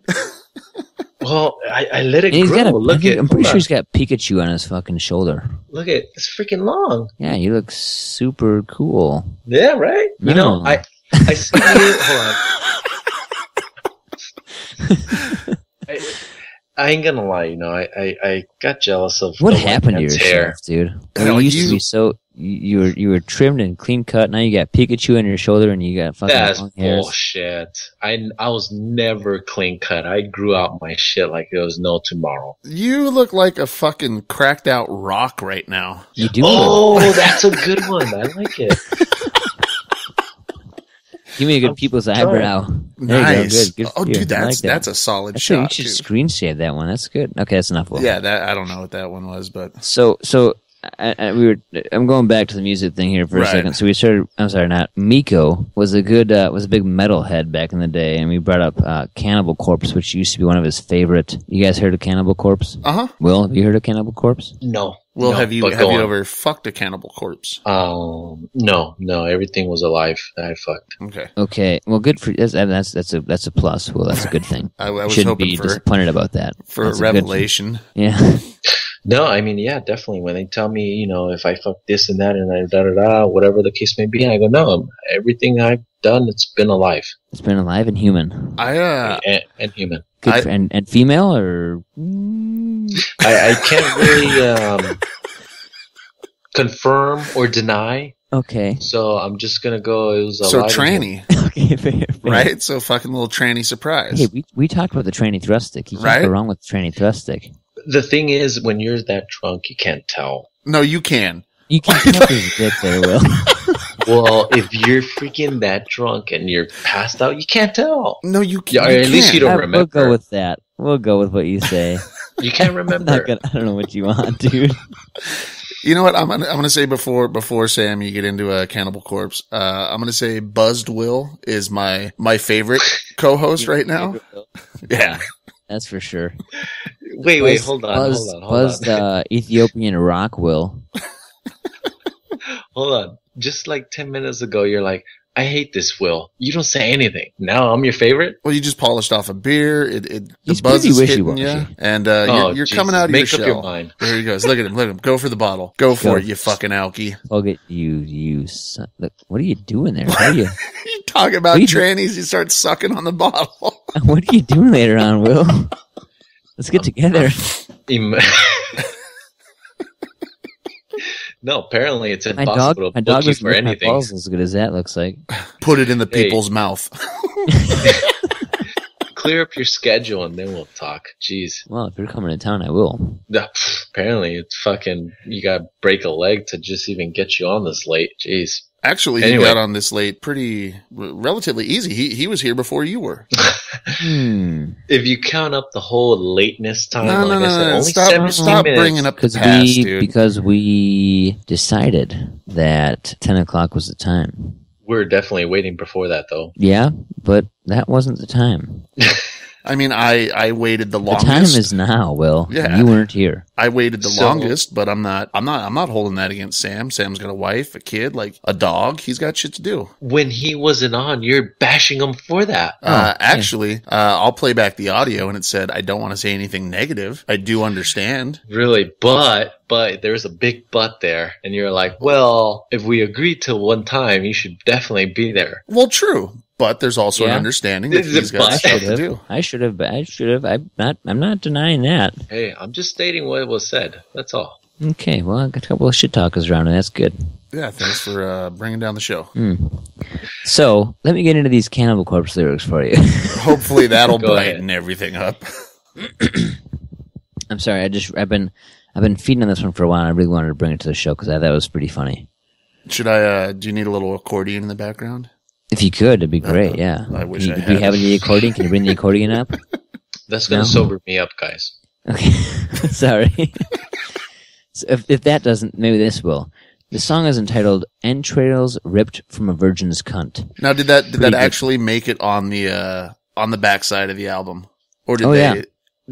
Well, I let it And he's grow. got I'm pretty hold sure on. he's got Pikachu on his fucking shoulder. Look at it's freaking long. Yeah, you look super cool. Yeah, right. You know, No. I see it. Hold on. I ain't gonna lie. You know, I got jealous of What the white happened to man's your hair. shaft, dude? No, You used to you- be so you were trimmed and clean cut. Now you got Pikachu on your shoulder and you got fucking That's long hairs. bullshit. I was never clean cut. I grew out my shit like there was no tomorrow. You look like a fucking cracked out rock right now. You do. Oh, that's a good one. I like it. Give me a good people's eyebrow. There Nice. you go. Good Oh, for you. dude, I like that. that's a solid You shot. should Too. screen save that one. That's good. Okay, that's enough. Will. Yeah, I don't know what that one was, but So I'm going back to the music thing here for a Right. second. So we started. I'm sorry, not Miko was a big metalhead back in the day, and we brought up Cannibal Corpse, which used to be one of his favorite. You guys heard of Cannibal Corpse? Will, have you heard of Cannibal Corpse? No. Well, no, have you but go on. ever fucked a cannibal corpse? No. Everything was alive that I fucked. Okay. Okay, well, good for that's a plus. Well, that's a good thing. I was Shouldn't hoping be for disappointed about that. a That's good- revelation. Yeah. No, I mean, yeah, definitely. When they tell me, if I fuck this and that and whatever the case may be, I go, no, everything I've done, it's been alive It's been alive and human. and human. Good and female or I can't really confirm or deny, okay. so I'm just gonna go. It was So alive and tranny, Okay, fair. right? So fucking little tranny surprise. Hey, we talked about the tranny thrust stick. You can't Right? go wrong with the tranny thrust stick. The thing is, when you're that drunk, you can't tell. No, you can. You can tell there's a dick there, Will. Well, if you're freaking that drunk and you're passed out, you can't tell. No, you Yeah, can't. or at least you don't We'll remember. go with that. We'll go with what you say. You can't I'm remember. not gonna, I don't know what you want, dude. You know what? I'm gonna say before Sam, you get into a Cannibal Corpse. I'm gonna say Buzzed Will is my favorite co-host right now. Yeah. That's for sure. Wait, hold on. Buzzed Ethiopian rock Will. Hold on. Just like 10 minutes ago, you're like, I hate this, Will. You don't say anything. Now I'm your favorite? Well, you just polished off a beer. The He's buzz pretty is hitting wishy-washy. you, and you're Jesus. coming out of Make your up shell. your mind. There he goes. Look at him. Go for the bottle. Go for it, you fucking alky. I'll get you son. Look, what are you doing there? How are you, You talk about We- trannies, you start sucking on the bottle. what are you doing later on, Will? Let's get together. No, apparently it's My impossible dog to book you doesn't for lick my anything. balls as good as that looks like. Put it in the Hey. people's mouth. Clear up your schedule and then we'll talk. Jeez. Well, if you're coming to town, I will. Apparently it's fucking, you gotta break a leg to just even get you on this late. Jeez. Actually, Anyway. he got on this late relatively easy. He was here before you were. If you count up the whole lateness time, No, like I said, only Stop 17 minutes. bringing up the past, dude. Because we decided that 10 o'clock was the time. We're definitely waiting before that though. Yeah, but that wasn't the time. I mean, I waited the The longest. time is now, Will. Yeah. You weren't here. I waited the So- longest, but I'm not holding that against Sam. Sam's got a wife, a kid, like a dog. He's got shit to do. When he wasn't on, you're bashing him for that. Actually, I'll play back the audio, and it said, I don't want to say anything negative. I do understand. Really, but there's a big but there. And you're like, well, if we agreed to one time, you should definitely be there. Well, true. But there's also an Yeah. understanding that This is a he's got but. stuff to do. I should have. I'm not denying that. Hey, I'm just stating what was said. That's all. Okay, well, I got a couple of shit talkers around, and that's good. Yeah, thanks for bringing down the show. So, let me get into these Cannibal Corpse lyrics for you. Hopefully that'll Go brighten everything up. I'm sorry, I've been feeding on this one for a while, and I really wanted to bring it to the show because I thought it was pretty funny. Should I, do you need a little accordion in the background? If you could, it'd be great, yeah. I wish do I you, do you had. have any accordion? Can you bring the accordion up? That's going No. to sober me up, guys. Okay, sorry. So if that doesn't, maybe this will. The song is entitled "Entrails Ripped from a Virgin's Cunt." Now, did that good. actually make it on the backside of the album, or did Oh, they yeah.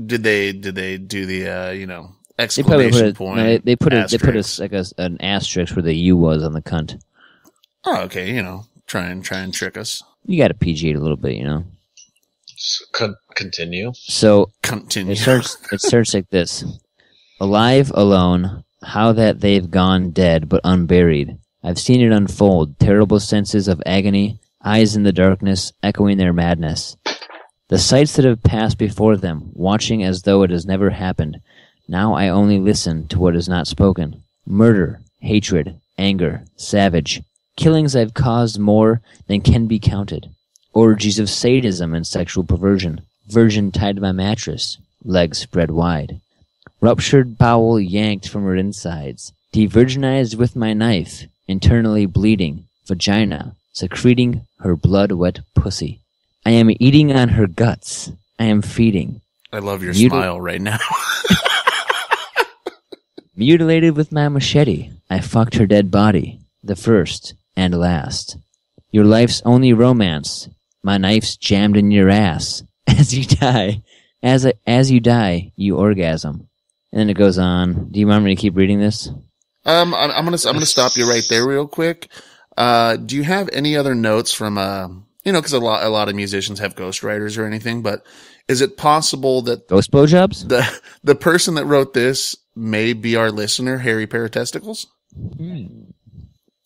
did they do the They probably exclamation put point? no, they put asterisk? an asterisk where the U was on the cunt. Oh, okay. Try and trick us. You got to PG it a little bit, Continue. So Continue. it starts like this: alive, alone, how that they've gone dead but unburied. I've seen it unfold, terrible senses of agony, eyes in the darkness, echoing their madness. The sights that have passed before them, watching as though it has never happened. Now I only listen to what is not spoken. Murder, hatred, anger, savage. Killings I've caused more than can be counted. Orgies of sadism and sexual perversion. Virgin tied to my mattress, legs spread wide. Ruptured bowel yanked from her insides. Devirginized with my knife, internally bleeding. Vagina, secreting her blood-wet pussy. I am eating on her guts. I am feeding. I love your smile right now. Mutilated with my machete, I fucked her dead body, the first and last. Your life's only romance, my knife's jammed in your ass. As you die, as you die, you orgasm. And then it goes on. Do you want me to keep reading this? I'm gonna stop you right there real quick. Do you have any other notes from because a lot of musicians have ghostwriters or anything, but is it possible that Ghost blowjobs? the person that wrote this may be our listener, Harry Paratesticles?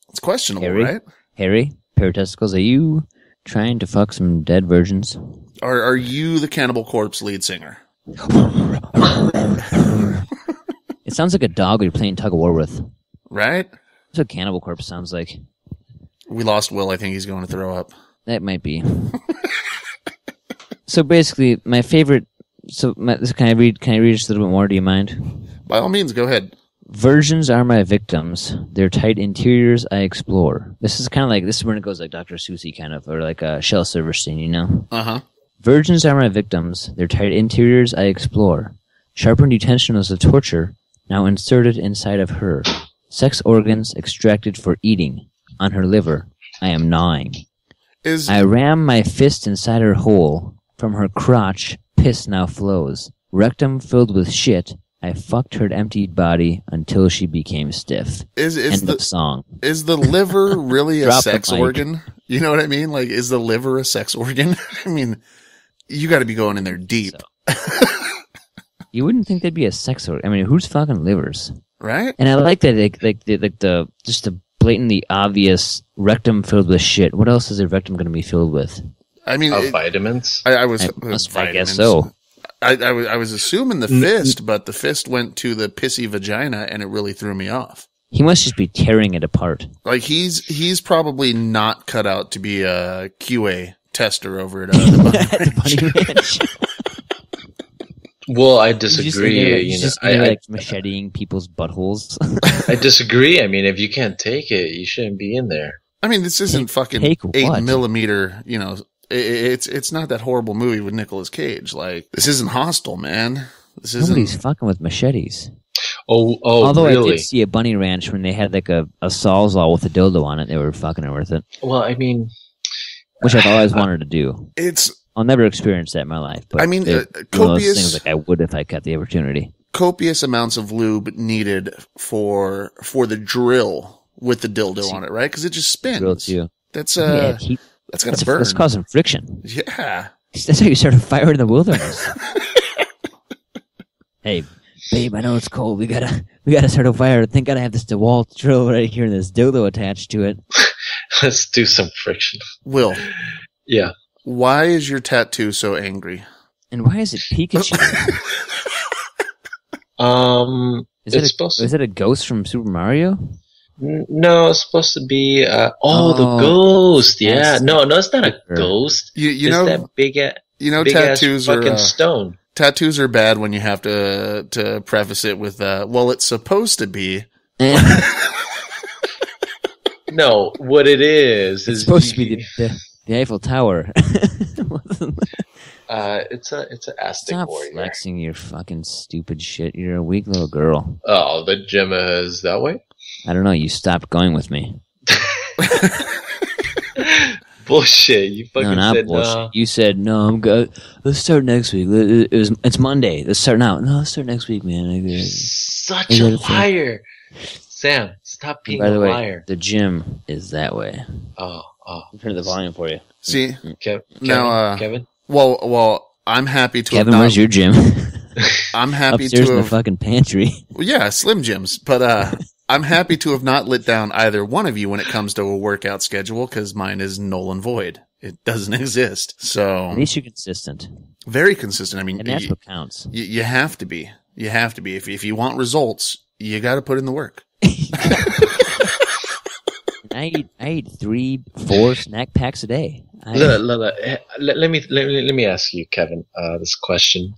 It's questionable, right? Harry Paratesticles, are you trying to fuck some dead virgins? Are you the Cannibal Corpse lead singer? It sounds like a dog you're playing tug of war with. Right? That's what Cannibal Corpse sounds like. We lost Will. I think he's going to throw up. That might be. So basically, my favorite. Can I read just a little bit more? Do you mind? By all means, go ahead. Virgins are my victims. Their tight interiors I explore. This is kind of like, this is when it goes like Dr. Seussy kind of, or like a Shel Silverstein, you know? Uh-huh. Virgins are my victims. Their tight interiors I explore. Sharpened utensils of torture now inserted inside of her. Sex organs extracted for eating. On her liver, I am gnawing. I ram my fist inside her hole. From her crotch, piss now flows. Rectum filled with shit. I fucked her emptied body until she became stiff. End of song. Is the liver really a sex organ? You know what I mean? Like, is the liver a sex organ? I mean, you got to be going in there deep. So. You wouldn't think that'd be a sex organ. I mean, who's fucking livers? Right? And I like that, just the blatantly obvious rectum filled with shit. What else is a rectum going to be filled with? I mean, vitamins. I guess so. I was assuming the fist, but the fist went to the pissy vagina, and it really threw me off. He must just be tearing it apart. Like he's probably not cut out to be a QA tester over at the Bunny Ranch. Well, I disagree. He's just like macheteing people's buttholes. I disagree. I mean, if you can't take it, you shouldn't be in there. I mean, this isn't fucking 8mm, you know. It's not that horrible movie with Nicolas Cage. Like, this isn't Hostel, man. Nobody's fucking with machetes. Although really? I did see a Bunny Ranch when they had like a Sawzall with a dildo on it. They were fucking it with it. Well, I mean, which I've always wanted to do. I'll never experience that in my life. But I mean, copious things like I would if I got the opportunity. Copious amounts of lube needed for the drill with the dildo on it, right? Because it just spins. That's that's gonna burn. That's causing friction. Yeah, that's how you start a fire in the wilderness. Hey, babe, I know it's cold. We gotta start a fire. Thank God I have this DeWalt drill right here and this dildo attached to it. Let's do some friction. Will. Yeah. Why is your tattoo so angry? And why is it Pikachu? Is it a ghost from Super Mario? No, it's supposed to be. The ghost. Yeah, no, it's not a ghost. You know that big tattoos ass fucking stone. Tattoos are bad when you have to preface it with, well, it's supposed to be. No, what it is it's supposed to be the Eiffel Tower. It's an Aztec warrior. Stop flexing your fucking stupid shit. You're a weak little girl. Oh, the gem is that way? I don't know. You stopped going with me. Bullshit. You fucking said bullshit. No. You said, no, I'm good. Let's start next week. It's Monday. Let's start now. No, let's start next week, man. Such a liar. Sam, stop being a liar. The gym is that way. Oh. I'll turn the volume for you. See? Kevin? Well, I'm happy to Kevin, where's your gym? I'm happy upstairs to in the fucking pantry. Well, yeah, Slim Jims. But I'm happy to have not let down either one of you when it comes to a workout schedule, because mine is null and void. It doesn't exist. So at least you're consistent. Very consistent. I mean, and that's what counts. You have to be. You have to be. If you want results, you got to put in the work. I eat 3-4 snack packs a day. Let me ask you, Kevin, this question.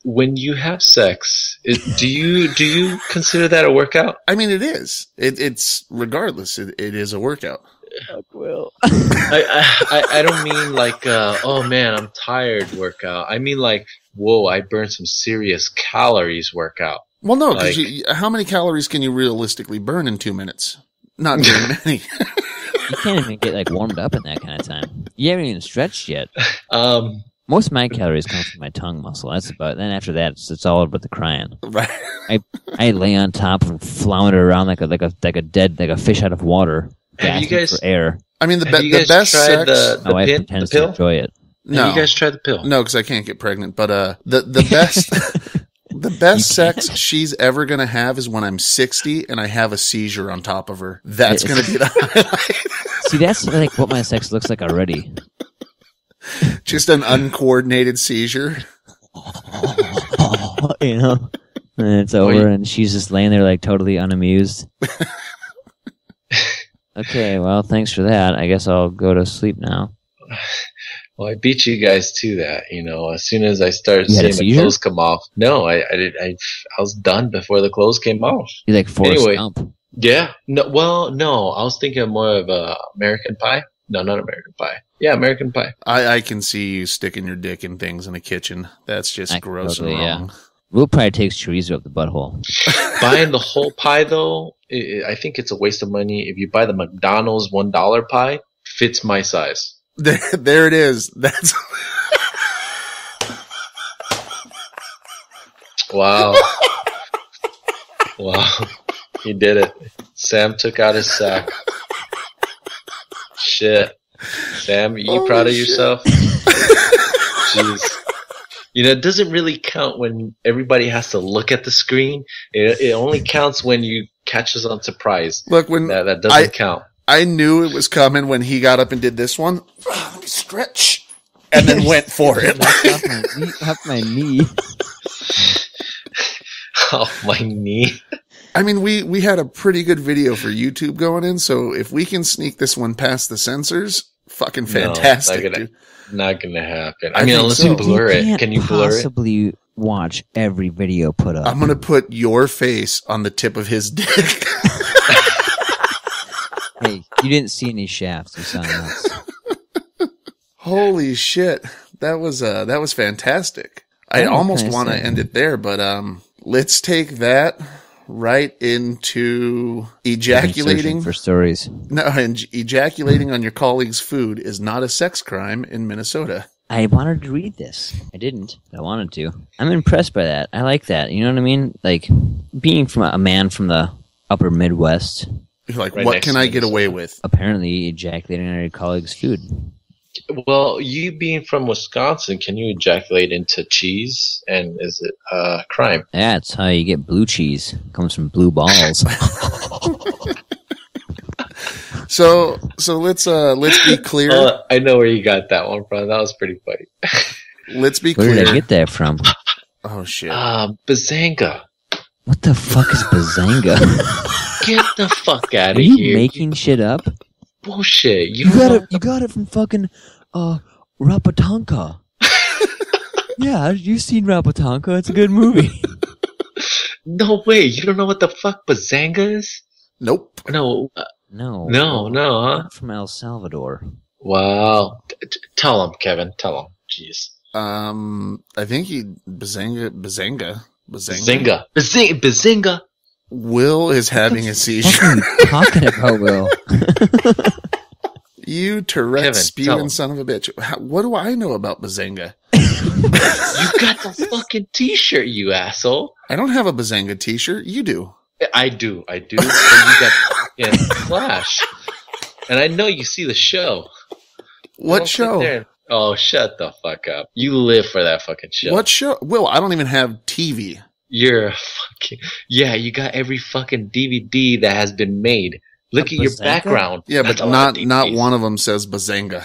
When you have sex, do you consider that a workout? I mean, it is. It's regardless. It is a workout. Fuck Will. I don't mean like oh man, I'm tired workout. I mean like, whoa, I burned some serious calories workout. Well, no, because Like- how many calories can you realistically burn in 2 minutes? Not very many. You can't even get like warmed up in that kind of time. You haven't even stretched yet. Um, Most of my calories come from my tongue muscle. That's about. Then after that, it's all about the crying. Right. I lay on top and flounder around like a fish out of water, Have you gasping guys- for air. I mean, the have you guys best tried sex. My wife the pretends pill? to enjoy it. No, Have you guys tried the pill? no, because I can't get pregnant. But the best the best sex she's ever gonna have is when I'm 60 and I have a seizure on top of her. That's Yes. gonna be the highlight. See, that's like what my sex looks like already. Just an uncoordinated seizure. You know, and it's over, and she's just laying there like totally unamused. Okay, well, thanks for that. I guess I'll go to sleep now. Well, I beat you guys to that. You know, as soon as I started You had a seeing the seizure? clothes come off, no, I was done before the clothes came off. You like Forrest Anyway. Gump. Yeah. No. Well, no. I was thinking more of American Pie. No, not American Pie. Yeah, American Pie. I can see you sticking your dick in things in the kitchen. That's just I gross totally, and wrong. Will probably takes chorizo up the butthole. Buying the whole pie though, I think it's a waste of money. If you buy the McDonald's $1 pie, fits my size. There it is. That's Wow. Wow. He did it. Sam took out his sack. Shit. Sam, you Holy proud of shit. yourself? Jeez. You know, it doesn't really count when everybody has to look at the screen. It only counts when you catch us on surprise. look when That doesn't count. I knew it was coming when he got up and did this one. Let me stretch, and then went for it. Off my knee. Oh, my knee. I mean, we had a pretty good video for YouTube going in, so if we can sneak this one past the censors, fucking fantastic, No, dude. not gonna happen. I I mean, think unless so. you blur it. can't Can you blur it? possibly watch every video put up. I'm gonna put your face on the tip of his dick. Hey, you didn't see any shafts. You saw nuts. Holy shit, that was fantastic. I Oh, almost can I want to say- end it there, but let's take that right into I've been ejaculating. searching for stories. No, and ejaculating on your colleague's food is not a sex crime in Minnesota. I wanted to read this. I didn't. But I wanted to. I'm impressed by that. I like that. You know what I mean? Like being from a man from the upper Midwest, You're like, Right what next can to I get Minnesota. away with? apparently ejaculating on your colleague's food. Well, you being from Wisconsin, can you ejaculate into cheese? And is it a crime? That's how you get blue cheese. It comes from blue balls. So let's be clear. Oh, I know where you got that one from. That was pretty funny. Let's be Where did I clear. get that from? Oh shit. Bazanga. What the fuck is bazanga? Get the fuck out Are of you here. making shit up? Bullshit. You got it from fucking Rapatanka. Yeah, you've seen Rapatanka. It's a good movie. No way. You don't know what the fuck Bazanga is? Nope. No. No, No, huh? Not from El Salvador. Wow. Tell him, Kevin. Tell him. Jeez. I think Bazinga. Bazinga. Will is having a seizure. What are you talking about, Will? You Tourette Kevin, tell spewing him. son of a bitch. What do I know about Bazinga? You got the fucking t-shirt, you asshole. I don't have a Bazinga t-shirt. You do. I do. But you got fucking Flash. And I know you see the show. What Don't sit show? there and- oh, shut the fuck up. You live for that fucking show. What show? Will, I don't even have TV. You're a fucking... Yeah, you got every fucking DVD that has been made. Look A at your Bazanga? background. Yeah, That's but a lot of not DVDs. one of them says Bazinga.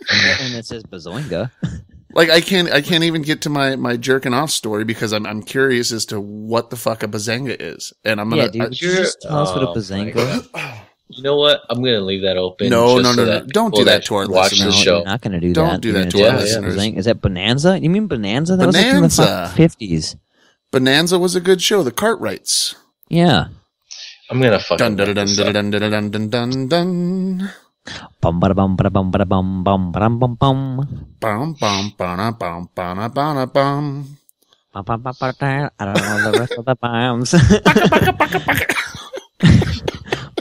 And it says bazoinga. Like I can't even get to my jerking off story because I'm curious as to what the fuck a Bazinga is, and I'm gonna. Yeah, dude. Would you just tell us what a Oh, bazanga? my You know what? I'm gonna leave that open. No, just no, so no, that no. Don't people do that to our watch listeners. the No, show. you're not going to do Don't that. do You're that gonna to our tell us listeners. bazanga. Is that Bonanza? You mean Bonanza? That was like Bonanza. from the fucking 50s. Bonanza was a good show. The Cartwrights. Yeah. I'm gonna fucking Dun dun look dun this dun up. dun dun dun dun dun dun. Bum bada bum bada bum bada bum bum bada bum bum. Bum bum bana bum bana bana bum. Bum bum bum bada. I don't know the rest of the bums.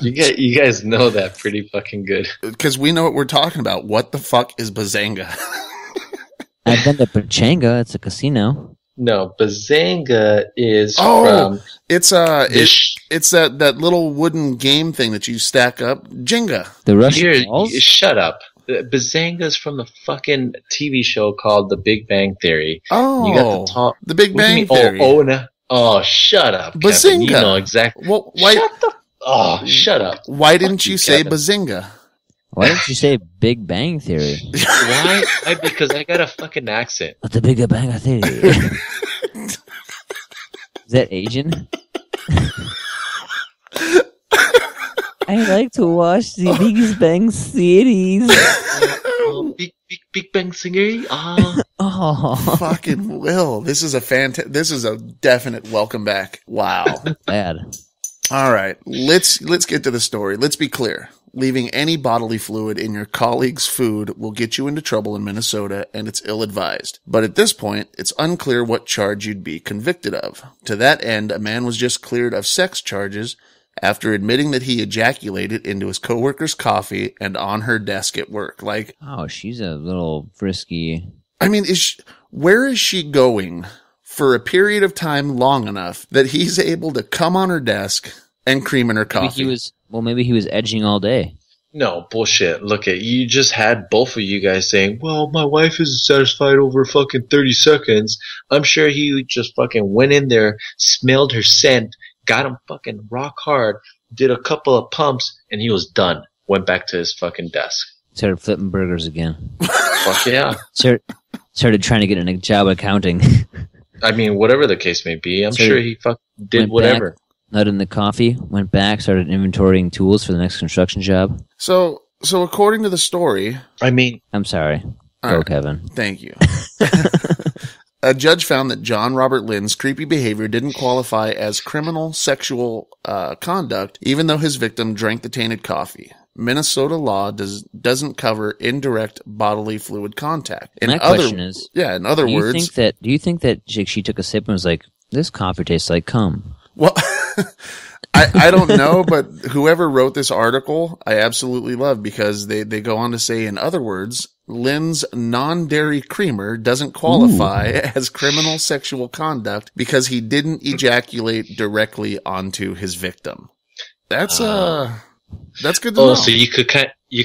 You guys know that pretty fucking good. Because we know what we're talking about. What the fuck is Bazanga? I've been to Pachanga. It's a casino. No, Bazanga is Oh, from it's it's that little wooden game thing that you stack up. Jenga. The Russian balls. Shut up. Bazanga's from the fucking TV show called The Big Bang Theory. Oh, You got the top. the Big What do you Bang mean? Theory. Oh, shut up, Kevin. Bazinga. You know exactly. Well, why? Shut up. Why didn't Fuck you you, say Kevin. Bazinga? Why didn't you say Big Bang Theory? Why? Because I got a fucking accent. What's the Big Bang Theory? Is that Asian? I like to watch the Big Bang series. Big Bang Theory. Oh, Fucking Will. This is a definite welcome back. Wow. bad. All right. Let's get to the story. Let's be clear. Leaving any bodily fluid in your colleague's food will get you into trouble in Minnesota, and it's ill-advised. But at this point, it's unclear what charge you'd be convicted of. To that end, a man was just cleared of sex charges after admitting that he ejaculated into his coworker's coffee and on her desk at work. Like, Oh, she's a little frisky. I mean, where is she going for a period of time long enough that he's able to come on her desk and cream in her coffee? Maybe he was edging all day. No, bullshit. Look at you just had both of you guys saying, well, my wife isn't satisfied over fucking 30 seconds. I'm sure he just fucking went in there, smelled her scent, got him fucking rock hard, did a couple of pumps, and he was done. Went back to his fucking desk. Started flipping burgers again. Fuck yeah. Started trying to get a job accounting. I mean, whatever the case may be, I'm sure he fucking did went whatever. Back, nut in the coffee, went back, started inventorying tools for the next construction job. So according to the story, I mean, I'm sorry. All Go, right. Kevin. Thank you. A judge found that John Robert Lynn's creepy behavior didn't qualify as criminal sexual conduct, even though his victim drank the tainted coffee. Minnesota law doesn't cover indirect bodily fluid contact. My question is, in other words, do you think that she took a sip and was like, "This coffee tastes like cum"? well, I don't know, but whoever wrote this article, I absolutely love, because they go on to say, in other words, Lynn's non-dairy creamer doesn't qualify as criminal sexual conduct because he didn't ejaculate directly onto his victim. That's good to know. so you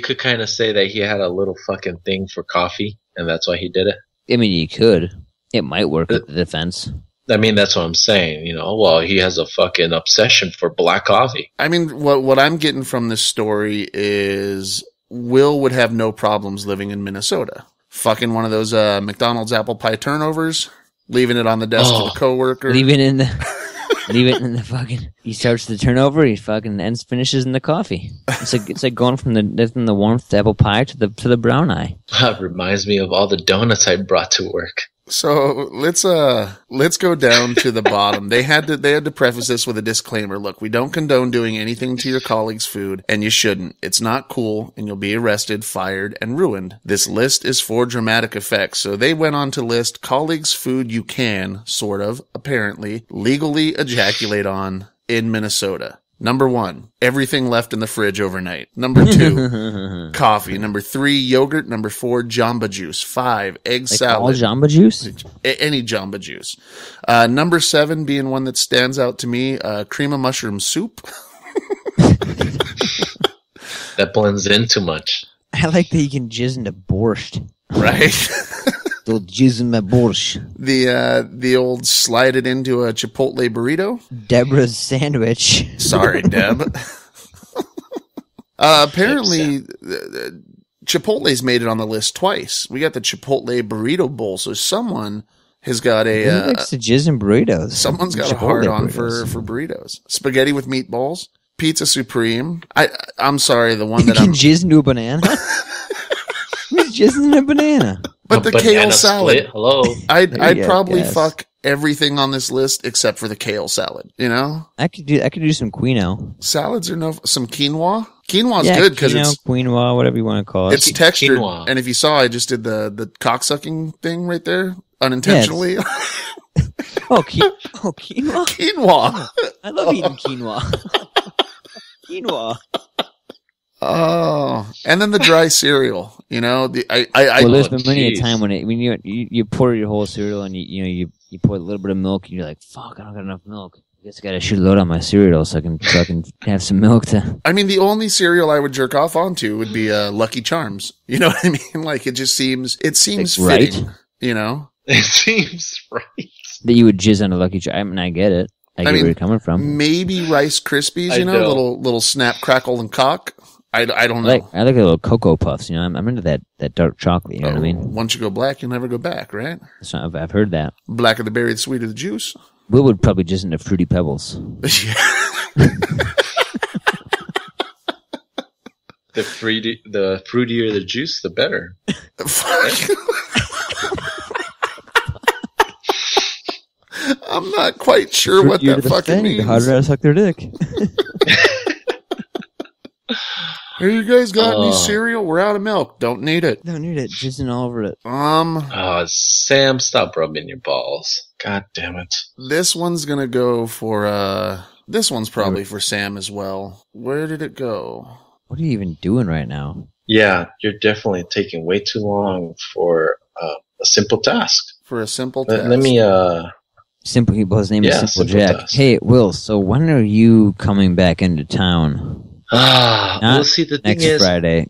could kind of say that he had a little fucking thing for coffee, and that's why he did it. I mean, you could. It might work with the defense. I mean, that's what I'm saying. You know, well, he has a fucking obsession for black coffee. I mean, what I'm getting from this story is Will would have no problems living in Minnesota. Fucking one of those McDonald's apple pie turnovers, leaving it on the desk of the coworker. Leave it in the fucking. He starts the turnover. He fucking finishes in the coffee. It's like going from the warmth apple pie to the brown eye. That reminds me of all the donuts I brought to work. So let's go down to the bottom. They had to preface this with a disclaimer. Look, we don't condone doing anything to your colleague's food, and you shouldn't. It's not cool, and you'll be arrested, fired, and ruined. This list is for dramatic effect. So they went on to list colleagues' food you can, sort of, apparently, legally ejaculate on in Minnesota. Number 1, everything left in the fridge overnight. Number 2, coffee. Number 3, yogurt. Number 4, Jamba Juice. 5, egg salad. All Jamba Juice? Any Jamba Juice. Number 7 being one that stands out to me, cream of mushroom soup. That blends in too much. I like that you can jizz into borscht. Right? They'll jizz in my borscht. The old slide it into a Chipotle burrito. Deborah's sandwich. Sorry, Deb. Apparently, Chipotle's made it on the list twice. We got the Chipotle burrito bowl, so someone has got Who likes to jizz in burritos? someone's got a hard on for burritos. Spaghetti with meatballs, pizza supreme. I'm sorry, the one You that can I'm. jizz into a banana? Who's jizzing in a banana? But the Banana kale salad. split, hello. I'd There you probably guys. fuck everything on this list except for the kale salad. You know, I could do some quinoa. salads are some quinoa. Quinoa's good because it's quinoa, whatever you want to call it. it's textured. Quinoa. And if you saw, I just did the cocksucking thing right there unintentionally. Quinoa. Quinoa. I love eating quinoa. Quinoa. Oh, and then the dry cereal. You know, Well, there's been many a time when you pour your whole cereal and you pour a little bit of milk and you're like, fuck, I don't got enough milk. I guess I gotta shoot a load on my cereal so I can have some milk to. I mean, the only cereal I would jerk off onto would be Lucky Charms. You know what I mean? Like it seems Right? fitting. You know, It seems right. That you would jizz on a Lucky Charm. I mean, I get it. I get where you're coming from. maybe Rice Krispies. You know, little snap, crackle, and cock. I don't know. I like a little Cocoa Puffs. You know, I'm into that dark chocolate. You know what I mean? Once you go black, you'll never go back, right? I've heard that. Blacker the berry, the sweeter the juice. Will would probably jizz into Fruity Pebbles. The fruitier the juice, the better. I'm not quite sure what that fucking means. The harder I suck their dick. Hey, you guys got any cereal? We're out of milk. Don't need it. Don't need it. Jizzing all over it. Sam, stop rubbing your balls. God damn it. This one's gonna go for, this one's probably for Sam as well. Where did it go? What are you even doing right now? Yeah, you're definitely taking way too long for a simple task. For a simple task. Let me, Simple. His name is Simple Simple Jack. Task. Hey, Will. So when are you coming back into town? we'll see. The thing Next is, Friday.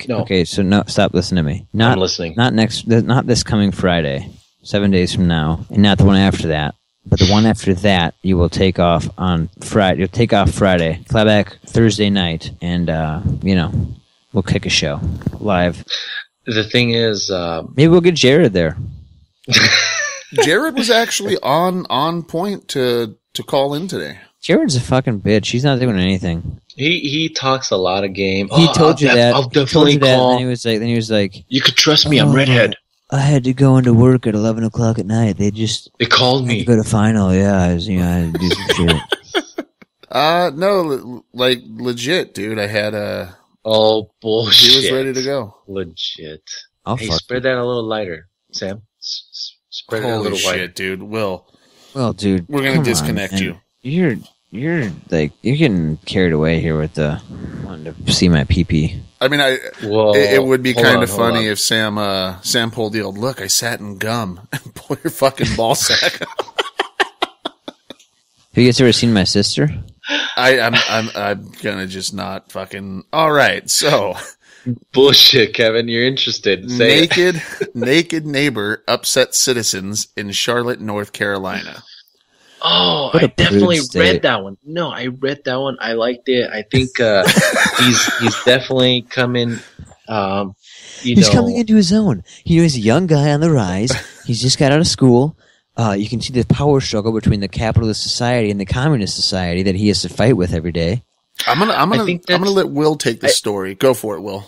No. Okay. So no, stop listening to me. I'm listening. Not this coming Friday. 7 days from now, and not the one after that. But the one after that, you will take off on Friday. You'll take off Friday, fly back Thursday night, and we'll kick a show live. The thing is, Maybe we'll get Jared there. Jared was actually on point to call in today. Jared's a fucking bitch. He's not doing anything. he talks a lot of game. He told you that. I'll He told definitely you that, call. and then he was like, You could trust me. I'm redhead. I had to go into work at 11 o'clock at night. They called had me. to go to final. Yeah, I had to do some shit. No, like legit, dude. I had Oh bullshit. he was ready to go. Legit. I'll Hey, fuck spread that a little lighter, Sam. Spread it a Holy little shit, wider. dude. Will, Well, dude, we're gonna come on, disconnect man. you. You're getting carried away here with the wanting to see my pee. I mean, Whoa, it would be hold kind on, of hold funny on. if Sam pulled the old look. I sat in gum and pull your fucking ball sack. Have you guys ever seen my sister? I'm gonna just not fucking. All right, so Bullshit, Kevin. You're interested. Say it. naked neighbor upsets citizens in Charlotte, North Carolina. Oh, What I a definitely prude state. read that one. No, I read that one. I liked it. I think he's definitely coming. He's coming into his own. He's a young guy on the rise. He's just got out of school. You can see the power struggle between the capitalist society and the communist society that he has to fight with every day. I'm think gonna let Will take the story. Go for it, Will.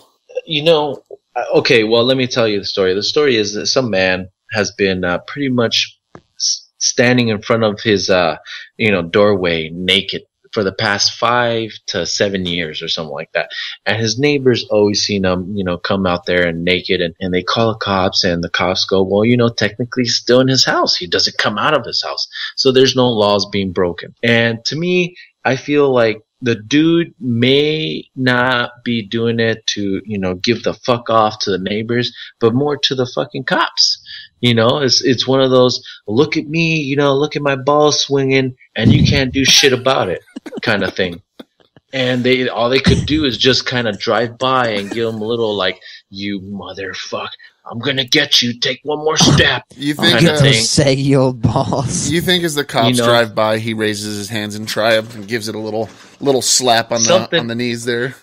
Okay, well, let me tell you the story. The story is that some man has been pretty much standing in front of his, doorway naked for the past 5 to 7 years or something like that. And his neighbors always seen him, come out there and naked, and they call the cops, and the cops go, well, technically he's still in his house. He doesn't come out of his house. So there's no laws being broken. And to me, I feel like the dude may not be doing it to, give the fuck off to the neighbors, but more to the fucking cops. It's one of those, look at me, look at my ball swinging, and you can't do shit about it kind of thing. And all they could do is just kind of drive by and give them a little like, you motherfucker, I'm gonna get you. Take one more step. You think kind of thing. Those saggy old balls. You think as the cops drive by, he raises his hands in triumph and gives it a little slap on the knees there?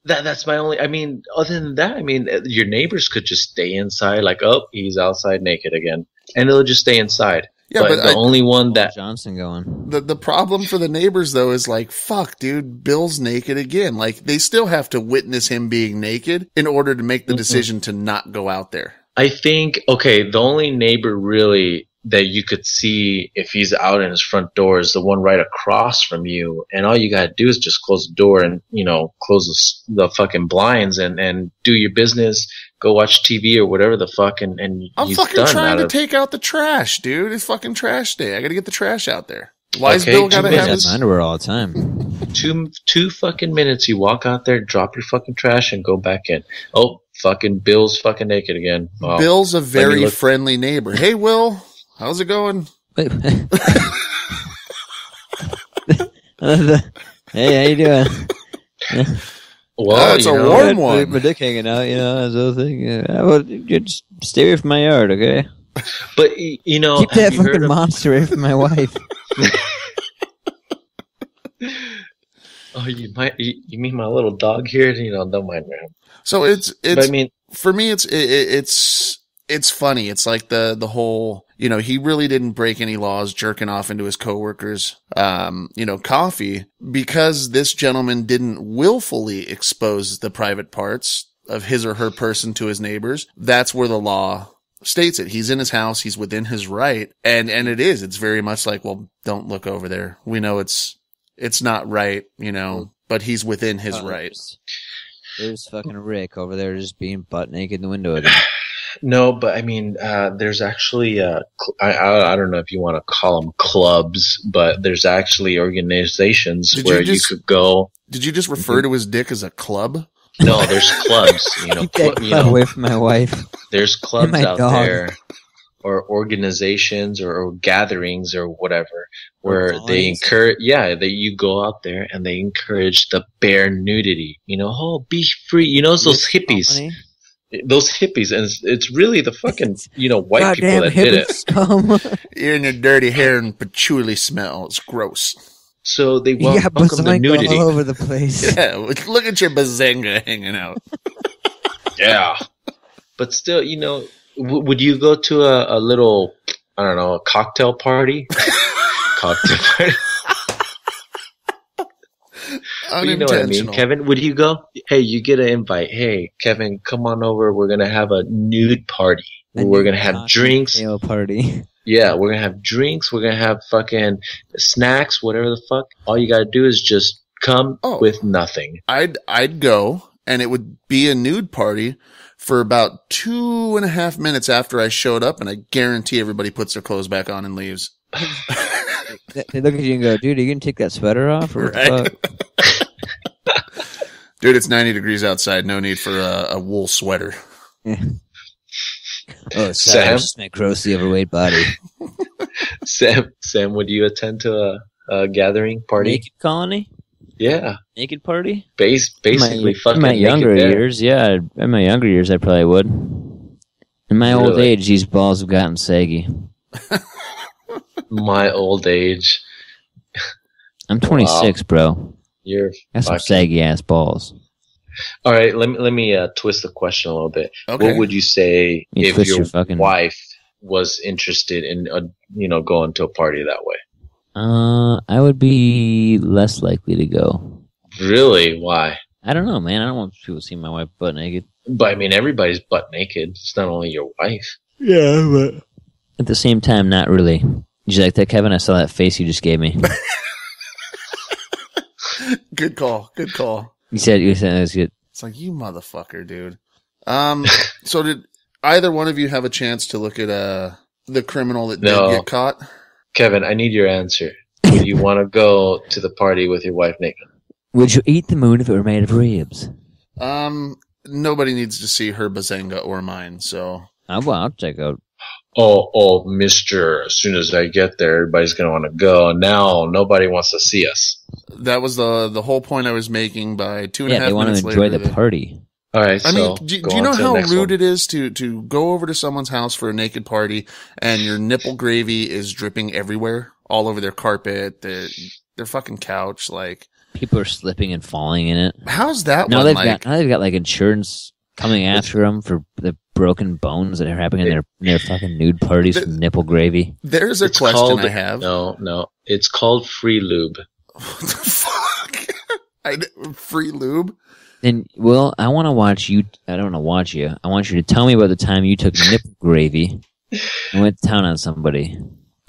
That's my only. Other than that, your neighbors could just stay inside. Like, oh, he's outside naked again, and they'll just stay inside. Yeah, but but the only one that Johnson going. The problem for the neighbors though is like, fuck, dude, Bill's naked again. Like they still have to witness him being naked in order to make the decision to not go out there. I think, okay, the only neighbor really that you could see if he's out in his front door is the one right across from you, and all you gotta do is just close the door and close the fucking blinds and do your business, go watch TV or whatever the fuck, and I'm he's fucking done trying to take out the trash, dude. It's fucking trash day. I gotta get the trash out there. Why is Okay, Bill gotta I have have his... my underwear all the time. two fucking minutes. You walk out there, drop your fucking trash, and go back in. Oh, fucking Bill's fucking naked again. Oh, Bill's a very friendly neighbor. Hey, Will, how's it going? Wait. Hey, how you doing? Well, it's a warm one. My dick hanging out, that's the whole thing. Well, just stay away from my yard, okay? But keep that fucking monster away from my wife. Oh, you mean my little dog here? Don't mind him. So it's. But I mean, for me, it's funny. It's like the whole, he really didn't break any laws jerking off into his coworkers, coffee, because this gentleman didn't willfully expose the private parts of his or her person to his neighbors. That's where the law states it. He's in his house. He's within his right. And it's very much like, well, don't look over there. We know it's not right, but he's within his right. There's fucking Rick over there just being butt naked in the window again. No, but I mean, there's actually, I don't know if you want to call them clubs, but there's actually organizations where you could go. Did you just refer to his dick as a club? No, there's clubs, Keep that club away from my wife. There's clubs out dog. there, or organizations or gatherings or whatever, where they encourage, that you go out there and they encourage the bare nudity, be free, those hippies. Those hippies, and it's really the fucking, white God people that did it. You're in your dirty hair and patchouli smell. It's gross. So they welcome the nudity. All over the place. Yeah, look at your bazenga hanging out. Yeah. But still, would you go to a little, I don't know, a cocktail party? Cocktail party. You know what I mean, Kevin? Would you go? Hey, you get an invite. Hey, Kevin, come on over. We're gonna have a nude party. We're gonna have drinks. Party. Yeah, we're gonna have drinks. We're gonna have fucking snacks, whatever the fuck. All you gotta do is just come with nothing. I'd go, and it would be a nude party for about 2.5 minutes after I showed up, and I guarantee everybody puts their clothes back on and leaves. They look at you and go, dude, are you going to take that sweater off? Or what the fuck? Dude, it's 90 degrees outside. No need for a wool sweater. Yeah. Oh, sorry, just my grossly overweight body. Sam, would you attend to a gathering party? Naked colony? Yeah. Naked party? Basically fucking in my younger naked years, yeah. In my younger years, I probably would. In my old age, these balls have gotten saggy. My old age. I'm 26, bro. You're got some saggy ass balls. All right, let me twist the question a little bit. Okay. What would you say if your wife was interested in going to a party that way? I would be less likely to go. Really? Why? I don't know, man. I don't want people to see my wife butt naked. But I mean, everybody's butt naked. It's not only your wife. Yeah, but at the same time, not really. Did you like that, Kevin? I saw that face you just gave me. Good call. Good call. You said that was good. It's like, you motherfucker, dude. So did either one of you have a chance to look at the criminal that did get caught? Kevin, I need your answer. Would you want to go to the party with your wife naked? Would you eat the moon if it were made of ribs? Nobody needs to see her bazenga or mine, so. I'll check out. Oh, mister, as soon as I get there, everybody's going to want to go. Now, nobody wants to see us. That was the whole point I was making by 2.5 minutes later. Yeah, they want to enjoy the party. All right, I mean, do you know how rude it is to go over to someone's house for a naked party and your nipple gravy is dripping everywhere, all over their carpet, their fucking couch, like. People are slipping and falling in it. How's that now one they've got like insurance coming after them for the broken bones that are happening in their fucking nude parties from nipple gravy. There's a question I have. No. It's called free lube. What the fuck? Free lube? Then, Will, I want to watch you. I don't want to watch you. I want you to tell me about the time you took nipple gravy I went to town on somebody.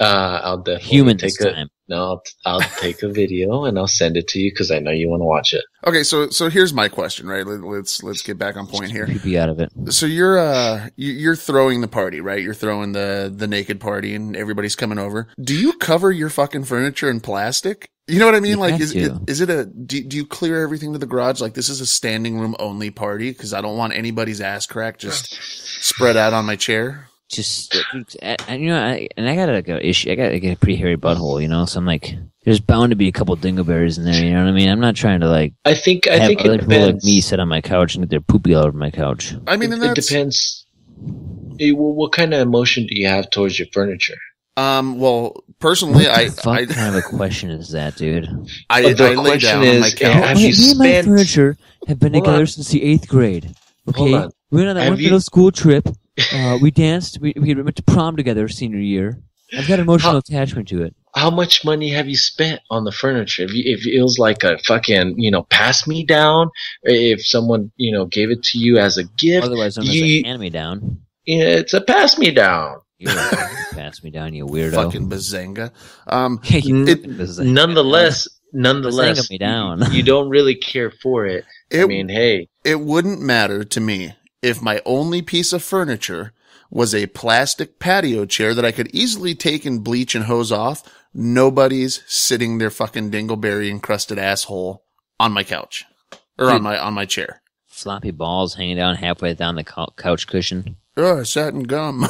I'll definitely Human take this a time. no. I'll take a video and I'll send it to you because I know you want to watch it. Okay, so here's my question, right? Let's get back on point here. Pee out of it. So you're throwing the party, right? You're throwing the naked party and everybody's coming over. Do you cover your fucking furniture in plastic? You know what I mean? You Like, have is to. it do you clear everything to the garage? Like, this is a standing room only party because I don't want anybody's ass crack just spread out on my chair. Just, you know, I got like a issue. I got like a pretty hairy butthole, you know. So I'm like, there's bound to be a couple dingleberries in there. You know what I mean? I'm not trying to like I think have it other people like depends. me sit on my couch and get their poopy all over my couch. I mean, and It that's, depends. What kind of emotion do you have towards your furniture? well, personally, What the fuck I kind of a question is that, dude? I The lay question down on my is, couch. have you me and my spent- furniture have been Hold together on. since the 8th grade. Okay, Hold on. we went on that Have one you- little school trip. We danced. We went to prom together senior year. I've got emotional attachment to it. How much money have you spent on the furniture? If it was like a fucking, pass me down, if someone, gave it to you as a gift, Otherwise known as a hand me down. it's a pass me down. You pass me down, you weirdo. Fucking bazanga. Nonetheless, Bazanga me down. you don't really care for it. I mean, hey, it wouldn't matter to me if my only piece of furniture was a plastic patio chair that I could easily take and bleach and hose off. Nobody's sitting their fucking dingleberry encrusted asshole on my couch or on my chair. Floppy balls hanging down halfway down the couch cushion. Oh, satin gum.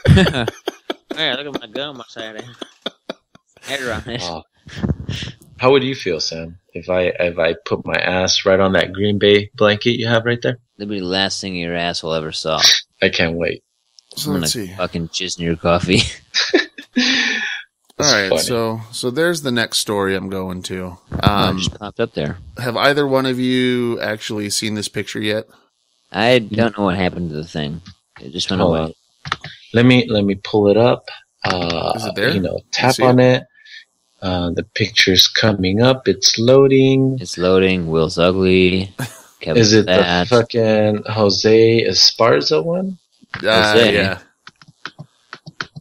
Hey, look at my gum outside. Hair on it. how would you feel, Sam, if I put my ass right on that Green Bay blanket you have right there? That'd be the last thing your asshole ever saw. I can't wait. So I'm let's gonna see. fucking jizz in your coffee. It's All right, funny. so there's the next story I'm going to. It just popped up there. Have either one of you actually seen this picture yet? I don't know what happened to the thing. It just went Hold away. on. Let me pull it up. Is it there? Tap See on it. The picture's coming up. It's loading. It's loading. Will's ugly. Kevin's Is it fat. the fucking Jose Esparza one? Jose. Yeah.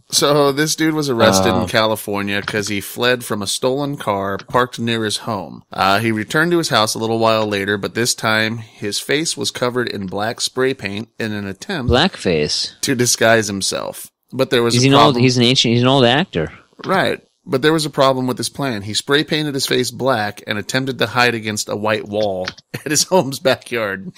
So this dude was arrested in California because he fled from a stolen car parked near his home. He returned to his house a little while later, but this time his face was covered in black spray paint in an attempt Blackface. to disguise himself. But there was He's a an problem. he's an old actor. Right. But there was a problem with his plan. He spray painted his face black and attempted to hide against a white wall at his home's backyard.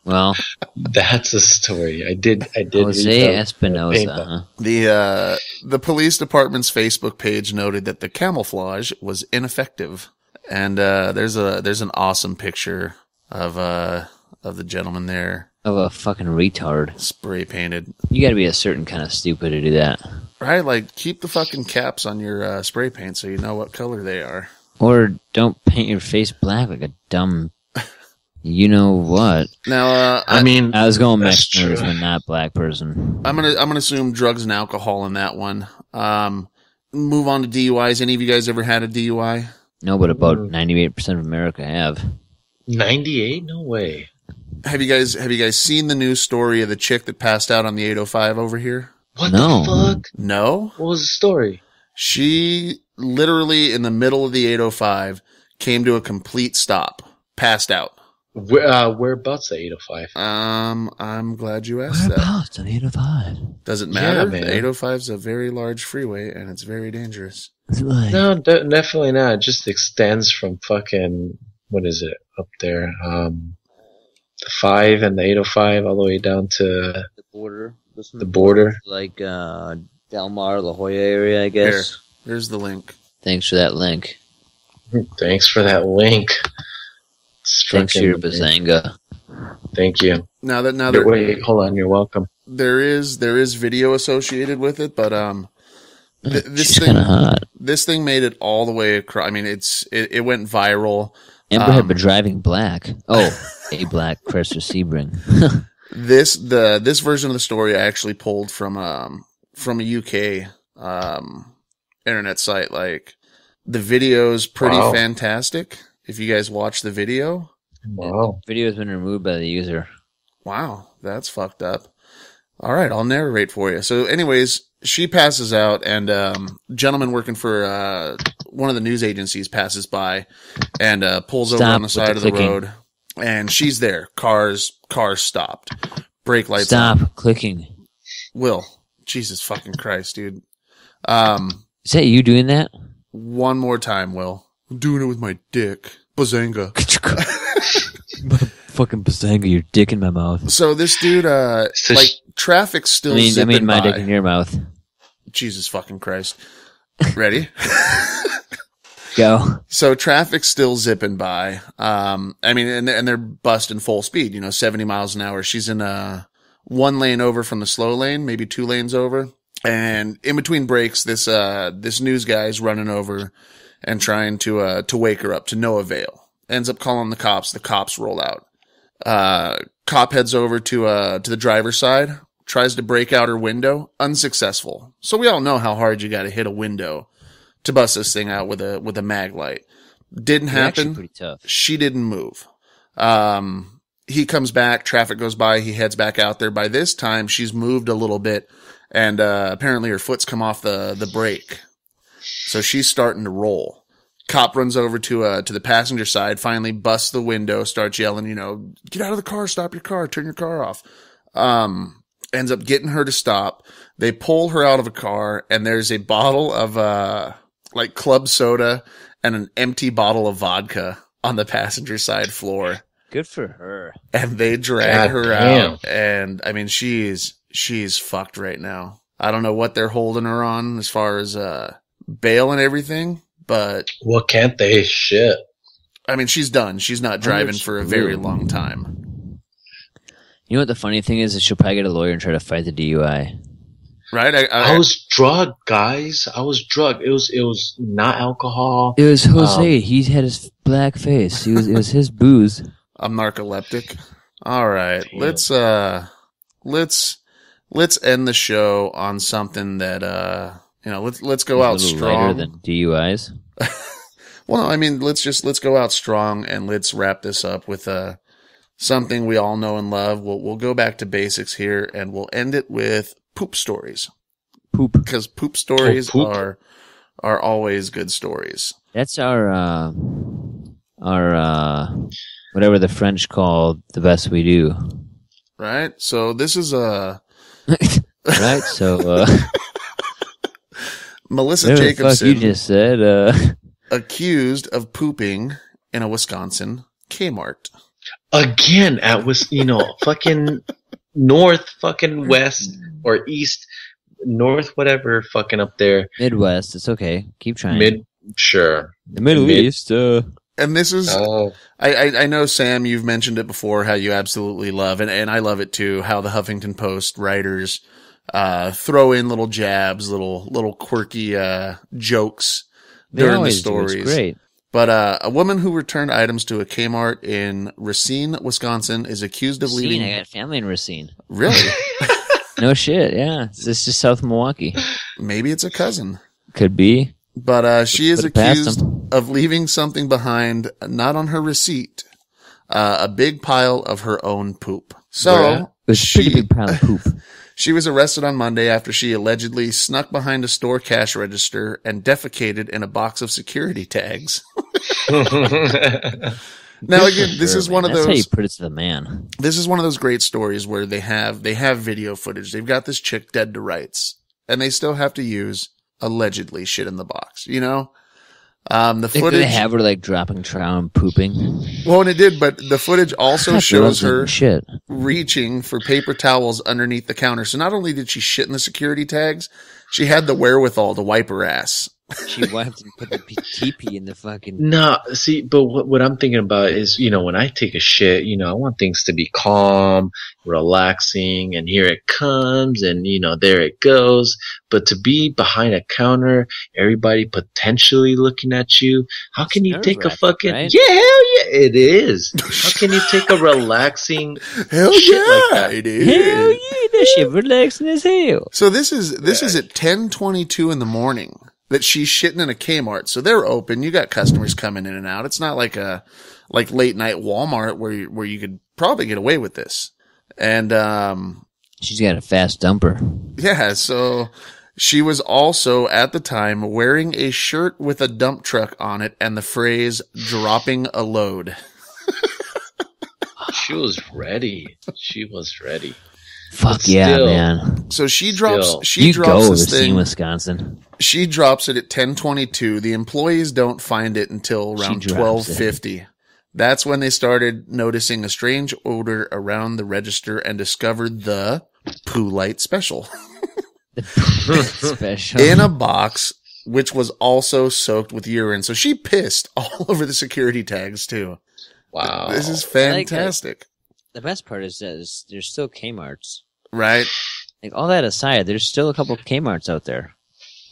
Well, That's a story. I did. Jose read the Espinosa, paint huh? The police department's Facebook page noted that the camouflage was ineffective. And there's an awesome picture of the gentleman there, Of a fucking retard. spray painted. You gotta be a certain kind of stupid to do that. Right, like keep the fucking caps on your spray paint so you know what color they are. Or don't paint your face black like a dumb... You know what? Now, I mean, I was going that's Mexican true. person, not black person. I'm gonna assume drugs and alcohol in that one. Move on to DUIs. Any of you guys ever had a DUI? No, but about 98% of America have. 98? No way. Have you guys seen the news story of the chick that passed out on the 805 over here? What No. the fuck? No. What was the story? She literally in the middle of the 805 came to a complete stop, passed out. Whereabouts the 805? I'm glad you asked that. Whereabouts on 805? Doesn't matter. man. The 805 is a very large freeway and it's very dangerous. Is it like... No, definitely not. It just extends from fucking, what is it, up there? The 5 and the 805 all the way down to The border. the border. Like, Del Mar, La Jolla area, I guess. There's the link. Thanks for that link. Thanks for that link. It's Thanks for your fucking- bazanga. Thank you. Now that Wait, hold on. You're welcome. there is video associated with it, but this She's kind of hot. thing made it all the way across. I mean, it went viral. Amber had been driving black. Oh, a black Chrysler Sebring. This version of the story I actually pulled from a UK internet site. Like the video's pretty Wow. fantastic. If you guys watch the video, Wow. Video has been removed by the user. wow, that's fucked up. All right, I'll narrate for you. So anyways, she passes out and gentleman working for one of the news agencies passes by and pulls over on the side of the road, and she's there. Cars stopped. Brake lights Stop clicking. Will, Jesus fucking Christ, dude. Is that you doing that? One more time, Will. I'm doing it with my dick. Bazanga. Fucking Bazanga, your dick in my mouth. So this dude, like, traffic's still zipping my by. dick in your mouth. Jesus fucking Christ. Ready? Go. So traffic's still zipping by. And they're busting full speed, 70 miles an hour. She's in one lane over from the slow lane, maybe 2 lanes over. And in between breaks, this news guy's running over and trying to wake her up, to no avail. Ends up calling the cops. The cops roll out. Cop heads over to the driver's side, tries to break out her window, unsuccessful. So we all know how hard you got to hit a window to bust this thing out with a mag light. Didn't happen. Pretty tough. She didn't move. He comes back, traffic goes by, he heads back out there. By this time, she's moved a little bit, and apparently her foot's come off the brake. So she's starting to roll. Cop runs over to the passenger side, finally busts the window, starts yelling, get out of the car, stop your car, turn your car off. Ends up getting her to stop. They pull her out of a car, and there's a bottle of like club soda and an empty bottle of vodka on the passenger side floor. Good for her. And they drag her out, and I mean she's fucked right now. I don't know what they're holding her on as far as bail and everything, but what can't they? Shit. I mean, she's done. She's not driving for a very long time. You know what the funny thing is she'll probably get a lawyer and try to fight the DUI. Right? I was drugged, guys. I was drugged. It was not alcohol. It was Jose. He had his black face. It was his booze. I'm narcoleptic. All right. Yeah. Let's end the show on something that let's go out strong. Lighter than DUIs. Well, no, I mean, let's go out strong and let's wrap this up with something we all know and love. We'll go back to basics here and we'll end it with poop stories. Poop, because poop stories are always good stories. That's our whatever the French call the best we do. Right. So this is right. So Melissa Jacobson. You just said accused of pooping in a Wisconsin Kmart. Again, fucking north, fucking west or east, north, whatever, fucking up there. Midwest. It's okay. Keep trying. Sure. The Middle East. And this is, I know, Sam, you've mentioned it before, how you absolutely love, and I love it too, how the Huffington Post writers throw in little jabs, little quirky jokes during the stories. It's great. But a woman who returned items to a Kmart in Racine, Wisconsin, is accused of leaving. I got family in Racine. Really? No shit. Yeah, it's just south of Milwaukee. Maybe it's a cousin. Could be. But she is accused of leaving something behind, not on her receipt, a big pile of her own poop. So it's a pretty big pile of poop. She was arrested on Monday after she allegedly snuck behind a store cash register and defecated in a box of security tags. Now, again, this is one of those. That's how you put it to the man. This is one of those great stories where they have video footage. They've got this chick dead to rights, and they still have to use allegedly shit in the box. The footage. They have her dropping trow and pooping. Well, and it did, but the footage also shows her reaching for paper towels underneath the counter. So not only did she shit in the security tags, she had the wherewithal to wipe her ass. She wiped and put the TP in the fucking. No, see, but what I'm thinking about is, when I take a shit, I want things to be calm, relaxing, and here it comes, and there it goes. But to be behind a counter, everybody potentially looking at you, how can you take a fucking right? Yeah, hell yeah, it is. How can you take a relaxing hell shit yeah, like that? it is. Hell yeah, that shit relaxing as hell. So this is at 10:22 in the morning that she's shitting in a Kmart. So they're open. You got customers coming in and out. It's not like late night Walmart where you could probably get away with this. And She's got a fast dumper. Yeah, so she was also, at the time, wearing a shirt with a dump truck on it and the phrase, dropping a load. She was ready. She was ready. Fuck But yeah, still- man. So she drops Still. You drops go this to see thing. Wisconsin. She drops it at 10:22. The employees don't find it until She around drops it. 12:50. That's when they started noticing a strange odor around the register and discovered the poo light special Special. in a box, which was also soaked with urine. So she pissed all over the security tags too. Wow. This is I like that. fantastic, The best part is that there's still Kmart's. right? Like, all that aside, there's still a couple Kmart's out there.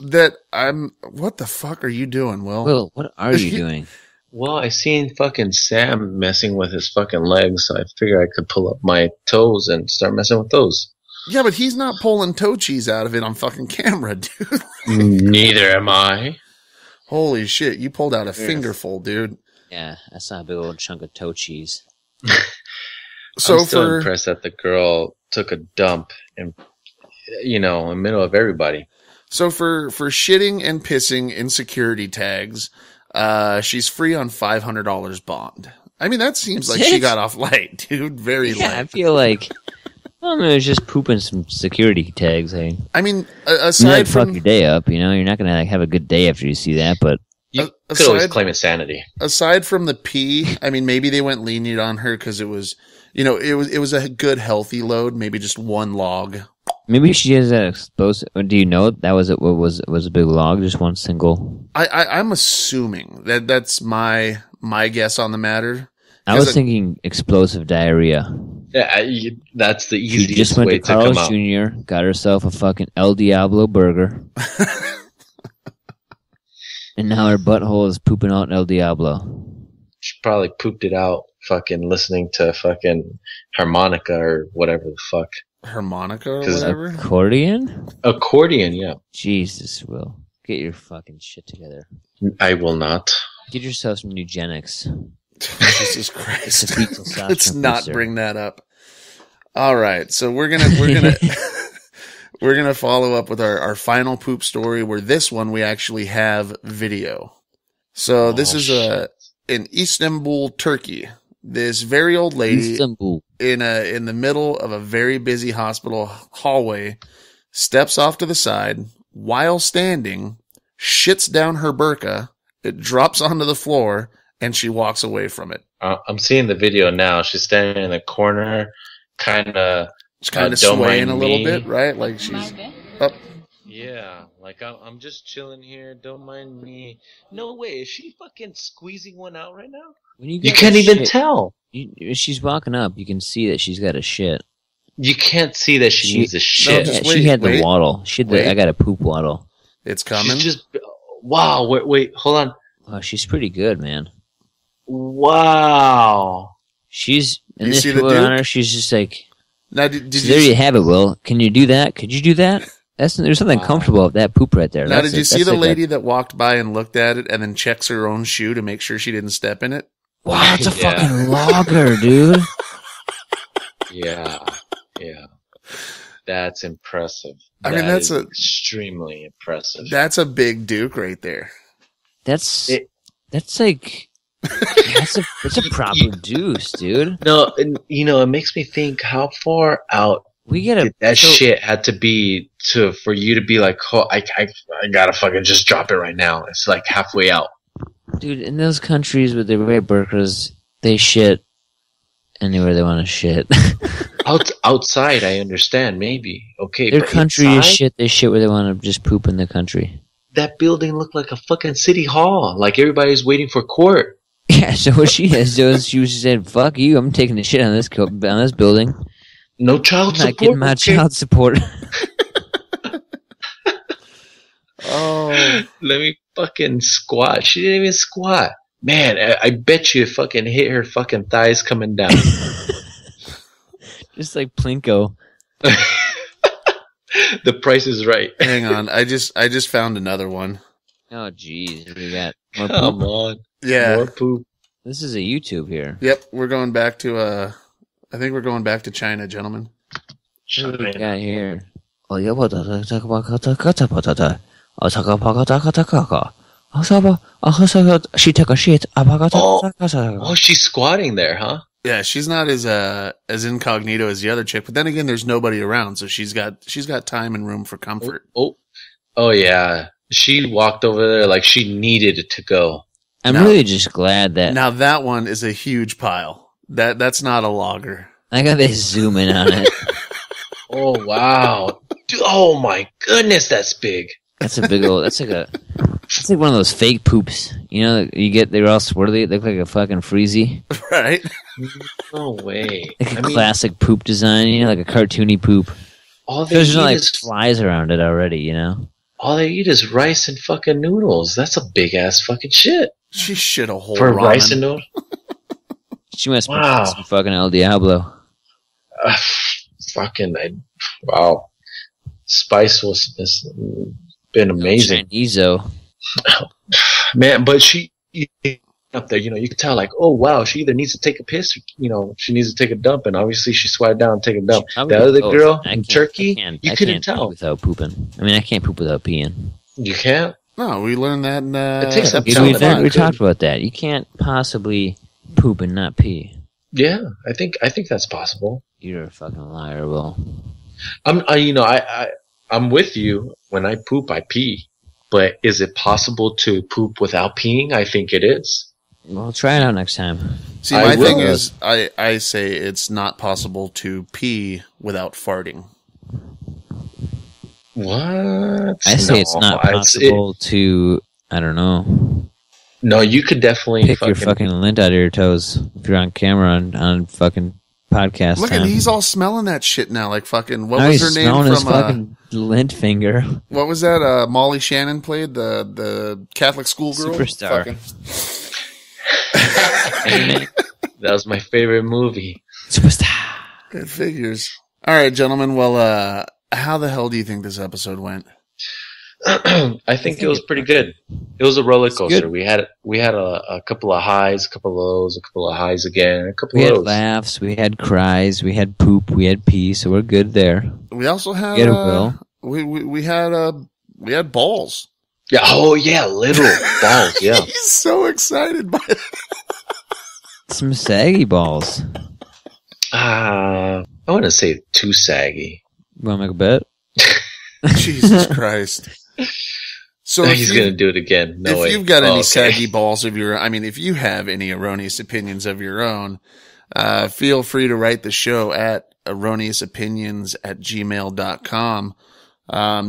What the fuck are you doing, Will? Will, what are you doing? Well, I seen fucking Sam messing with his fucking legs, so I figured I could pull up my toes and start messing with those. Yeah, but he's not pulling toe cheese out of it on fucking camera, dude. Neither am I. Holy shit, you pulled out a fingerful, dude. Yeah, I saw a big old chunk of toe cheese. So I'm still impressed that the girl took a dump in the middle of everybody. So for shitting and pissing in security tags, she's free on $500 bond. I mean, that seems like she got off light, dude. Very Yeah, I light. feel like it was just pooping some security tags. Hey, I mean, you aside might fuck from your day up. You're not gonna have a good day after you see that. But You A- could always aside- claim insanity. aside from the pee, I mean, maybe they went lenient on her because it was a good healthy load, maybe just one log. maybe she has that explosive. Do you know that was it? What was it? Was a big log? Just one single? I'm assuming that's my guess on the matter. I was 'Cause thinking explosive diarrhea. Yeah, that's the She easiest just went way to to come Carl's out. Jr., got herself a fucking El Diablo burger, and now her butthole is pooping out El Diablo. She probably pooped it out fucking listening to fucking harmonica or whatever the fuck. Harmonica or 'Cause whatever. Accordion? Accordion, yeah. Jesus, Will. Get your fucking shit together. I will not. Get yourself some eugenics. Jesus It's Christ. a fetal testosterone Let's not booster. bring that up. All right. So we're gonna we're gonna follow up with our final poop story, where this one we actually have video. So this is in Istanbul, Turkey. This very old lady Istanbul. in the middle of a very busy hospital hallway steps off to the side while standing, shits down her burqa, it drops onto the floor, and she walks away from it. I'm seeing the video now. She's standing in the corner, kind of. She's kind of Don't swaying mind a little me. bit, right? Like she's up. Yeah, like I'm just chilling here. Don't mind me. No way. Is she fucking squeezing one out right now? When You get can't a even shit, tell. she's walking up. You can see that she's got a shit. You can't see that she needs a shit. just Yeah, she had the wait. waddle. She had Wait. the I got a poop waddle. It's coming. She's just. Wow. Wait. Hold on. Oh, she's pretty good, man. Wow. She's You and this see the put dude? on her. She's just like, Now, did so you there you have it, Will. Can you do that? Could you do that? There's something Wow. comfortable with that poop right there. now That's did you it. see That's the like lady that walked by and looked at it and then checks her own shoe to make sure she didn't step in it? wow, it's a Yeah. fucking logger, dude. Yeah. Yeah. That's impressive. I mean, That that's is a- extremely impressive. That's a big Duke right there. That's It- like that's a proper deuce, dude. No, and, it makes me think how far out We gotta did that so- shit had to be for you to be like, oh, I gotta fucking just drop it right now. It's like halfway out. dude. In those countries where they wear burqas, they shit anywhere they want to shit. Outside, I understand, maybe. Okay, Their but country inside, is shit. They shit where they want to just poop in the country. that building looked like a fucking city hall. Like everybody's waiting for court. Yeah. So what she has done, she was said, "Fuck you! I'm taking the shit on this building. No child I'm not support. getting my okay? child support." Oh, Let me fucking squat. She didn't even squat. Man, I bet you it fucking hit her fucking thighs coming down. Just like Plinko. The price is right. hang on. I just found another one. Oh, jeez, we got more Come poop. on. Yeah. More poop. This is a YouTube here. Yep. We're going back to I think we're going back to China, gentlemen. What do we got here? Oh, yeah, what the she took a shit. Oh, she's squatting there, huh? Yeah, she's not as incognito as the other chick, but then again, there's nobody around, so she's got time and room for comfort. Oh yeah. She walked over there like she needed it to go. I'm really just glad that now that one is a huge pile. That's not a logger. I got this zoom in on it. Oh wow! Dude, oh my goodness, that's big. That's a big old. That's like one of those fake poops. You know, you get they're all swirly. They look like a fucking freezy. Right? No way. Like a classic poop design. You know, like a cartoony poop. All they There's eat like is flies around it already. You know. all they eat is rice and fucking noodles. That's a big ass fucking shit She shit a whole for ramen. rice and noodles. She must be Wow. some fucking El Diablo. Wow. Spice has been amazing. Chinese though. Man, but she up there, you know, you can tell like, oh wow, she either needs to take a piss, or, you know, she needs to take a dump, and obviously she swiped down and take a dump. The other girl in Turkey, you couldn't tell. Without pooping. I mean, I can't poop without peeing. You can't? No, we learned that in It takes some episode time. We 1. talked about that. You can't possibly poop and not pee. Yeah, I think that's possible. You're a fucking liar, Will. I'm with you. When I poop, I pee. But is it possible to poop without peeing? I think it is. Well, try it out next time. See, I my thing will. is, I say it's not possible to pee without farting. What? I say it's not possible to, I don't know, No, you could definitely pick your fucking lint out of your toes if you're on camera on fucking podcast Look time. at he's all smelling that shit now. Like fucking, what Now was he's her name smelling his from? fucking lint finger. What was that? Molly Shannon played the Catholic schoolgirl. Superstar. That was my favorite movie. Superstar. Good figures. All right, gentlemen. Well, how the hell do you think this episode went? I think it was pretty good. It was a roller coaster. good. We had a couple of highs, a couple of lows, a couple of highs again, a couple We of had lows. laughs, we had cries, we had poop, we had pee, so we're good there. We also had Get it, Will. we had balls. Yeah. Oh yeah, literal balls. Yeah. He's so excited by it. Some saggy balls. I want to say too saggy. You want to make a bet? Jesus Christ. So He's gonna do it again. No if way. you've got any Okay. saggy balls of your, I mean, if you have any erroneous opinions of your own, feel free to write the show at erroneousopinions@gmail.com.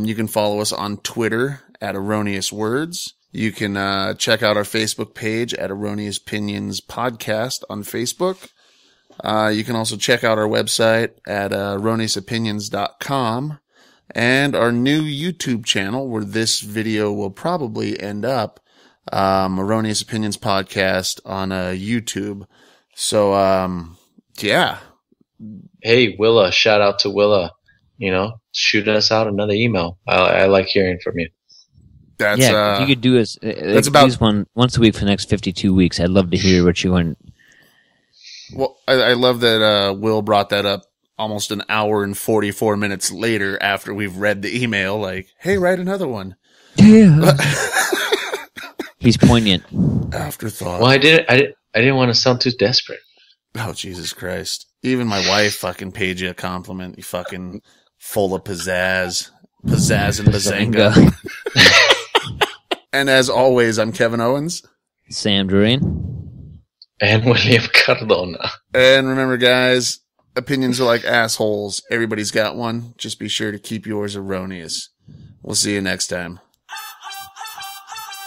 You can follow us on Twitter at Erroneous Words. You can check out our Facebook page at Erroneous Opinions Podcast on Facebook. You can also check out our website at erroneousopinions.com and our new YouTube channel where this video will probably end up, Erroneous Opinions Podcast on YouTube. So, yeah. Hey, Willa, shout out to Willa. You know, shoot us out another email. I like hearing from you. That's, yeah, if you could do us that's about use one once a week for the next 52 weeks. I'd love to hear what you want. well, I love that, Will brought that up almost an hour and 44 minutes later after we've read the email. Like, hey, write another one. Yeah. He's poignant. Afterthought. Well, I didn't want to sound too desperate. Oh, Jesus Christ. Even my wife fucking paid you a compliment. You fucking full of pizzazz. Pizzazz and bazanga. And as always, I'm Kevin Owens. Sam Doreen. And William Cardona. And remember, guys, opinions are like assholes. Everybody's got one. Just be sure to keep yours erroneous. We'll see you next time.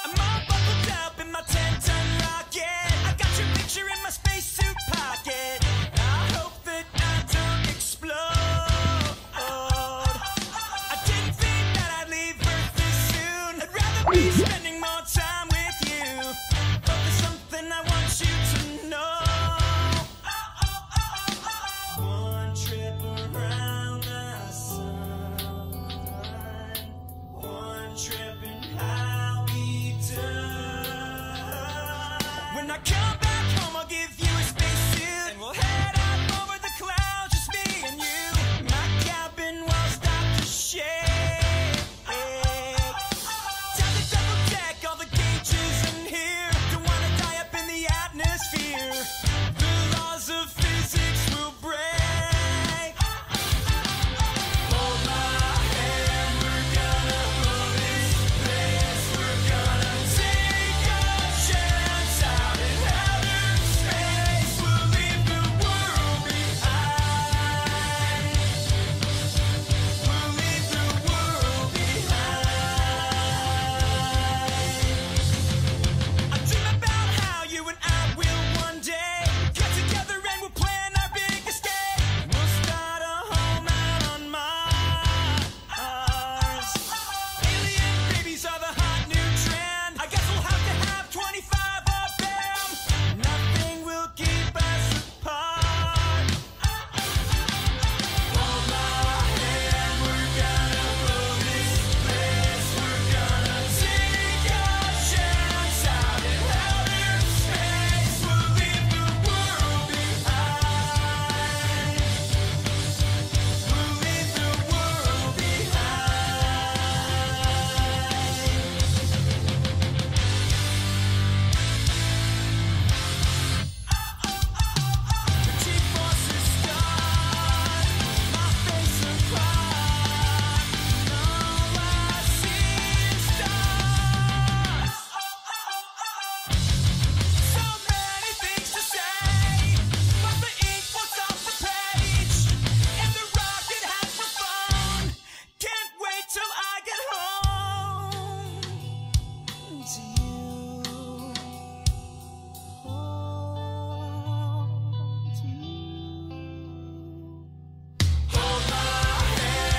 I'm all buckled up in my 10-ton rocket. I got your picture in my spacesuit pocket. I hope that I don't explode. I didn't think that I'd leave Earth this soon. I'd rather be spending more time with you. But there's something I want you to know. One trip around the sun. One trip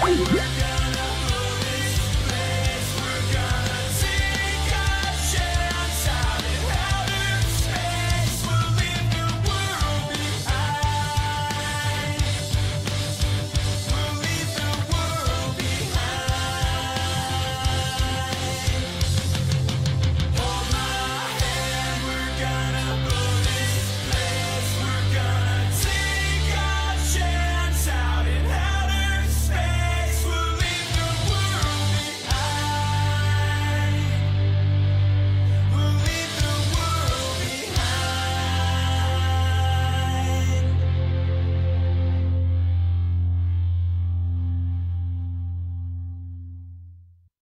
Yeah.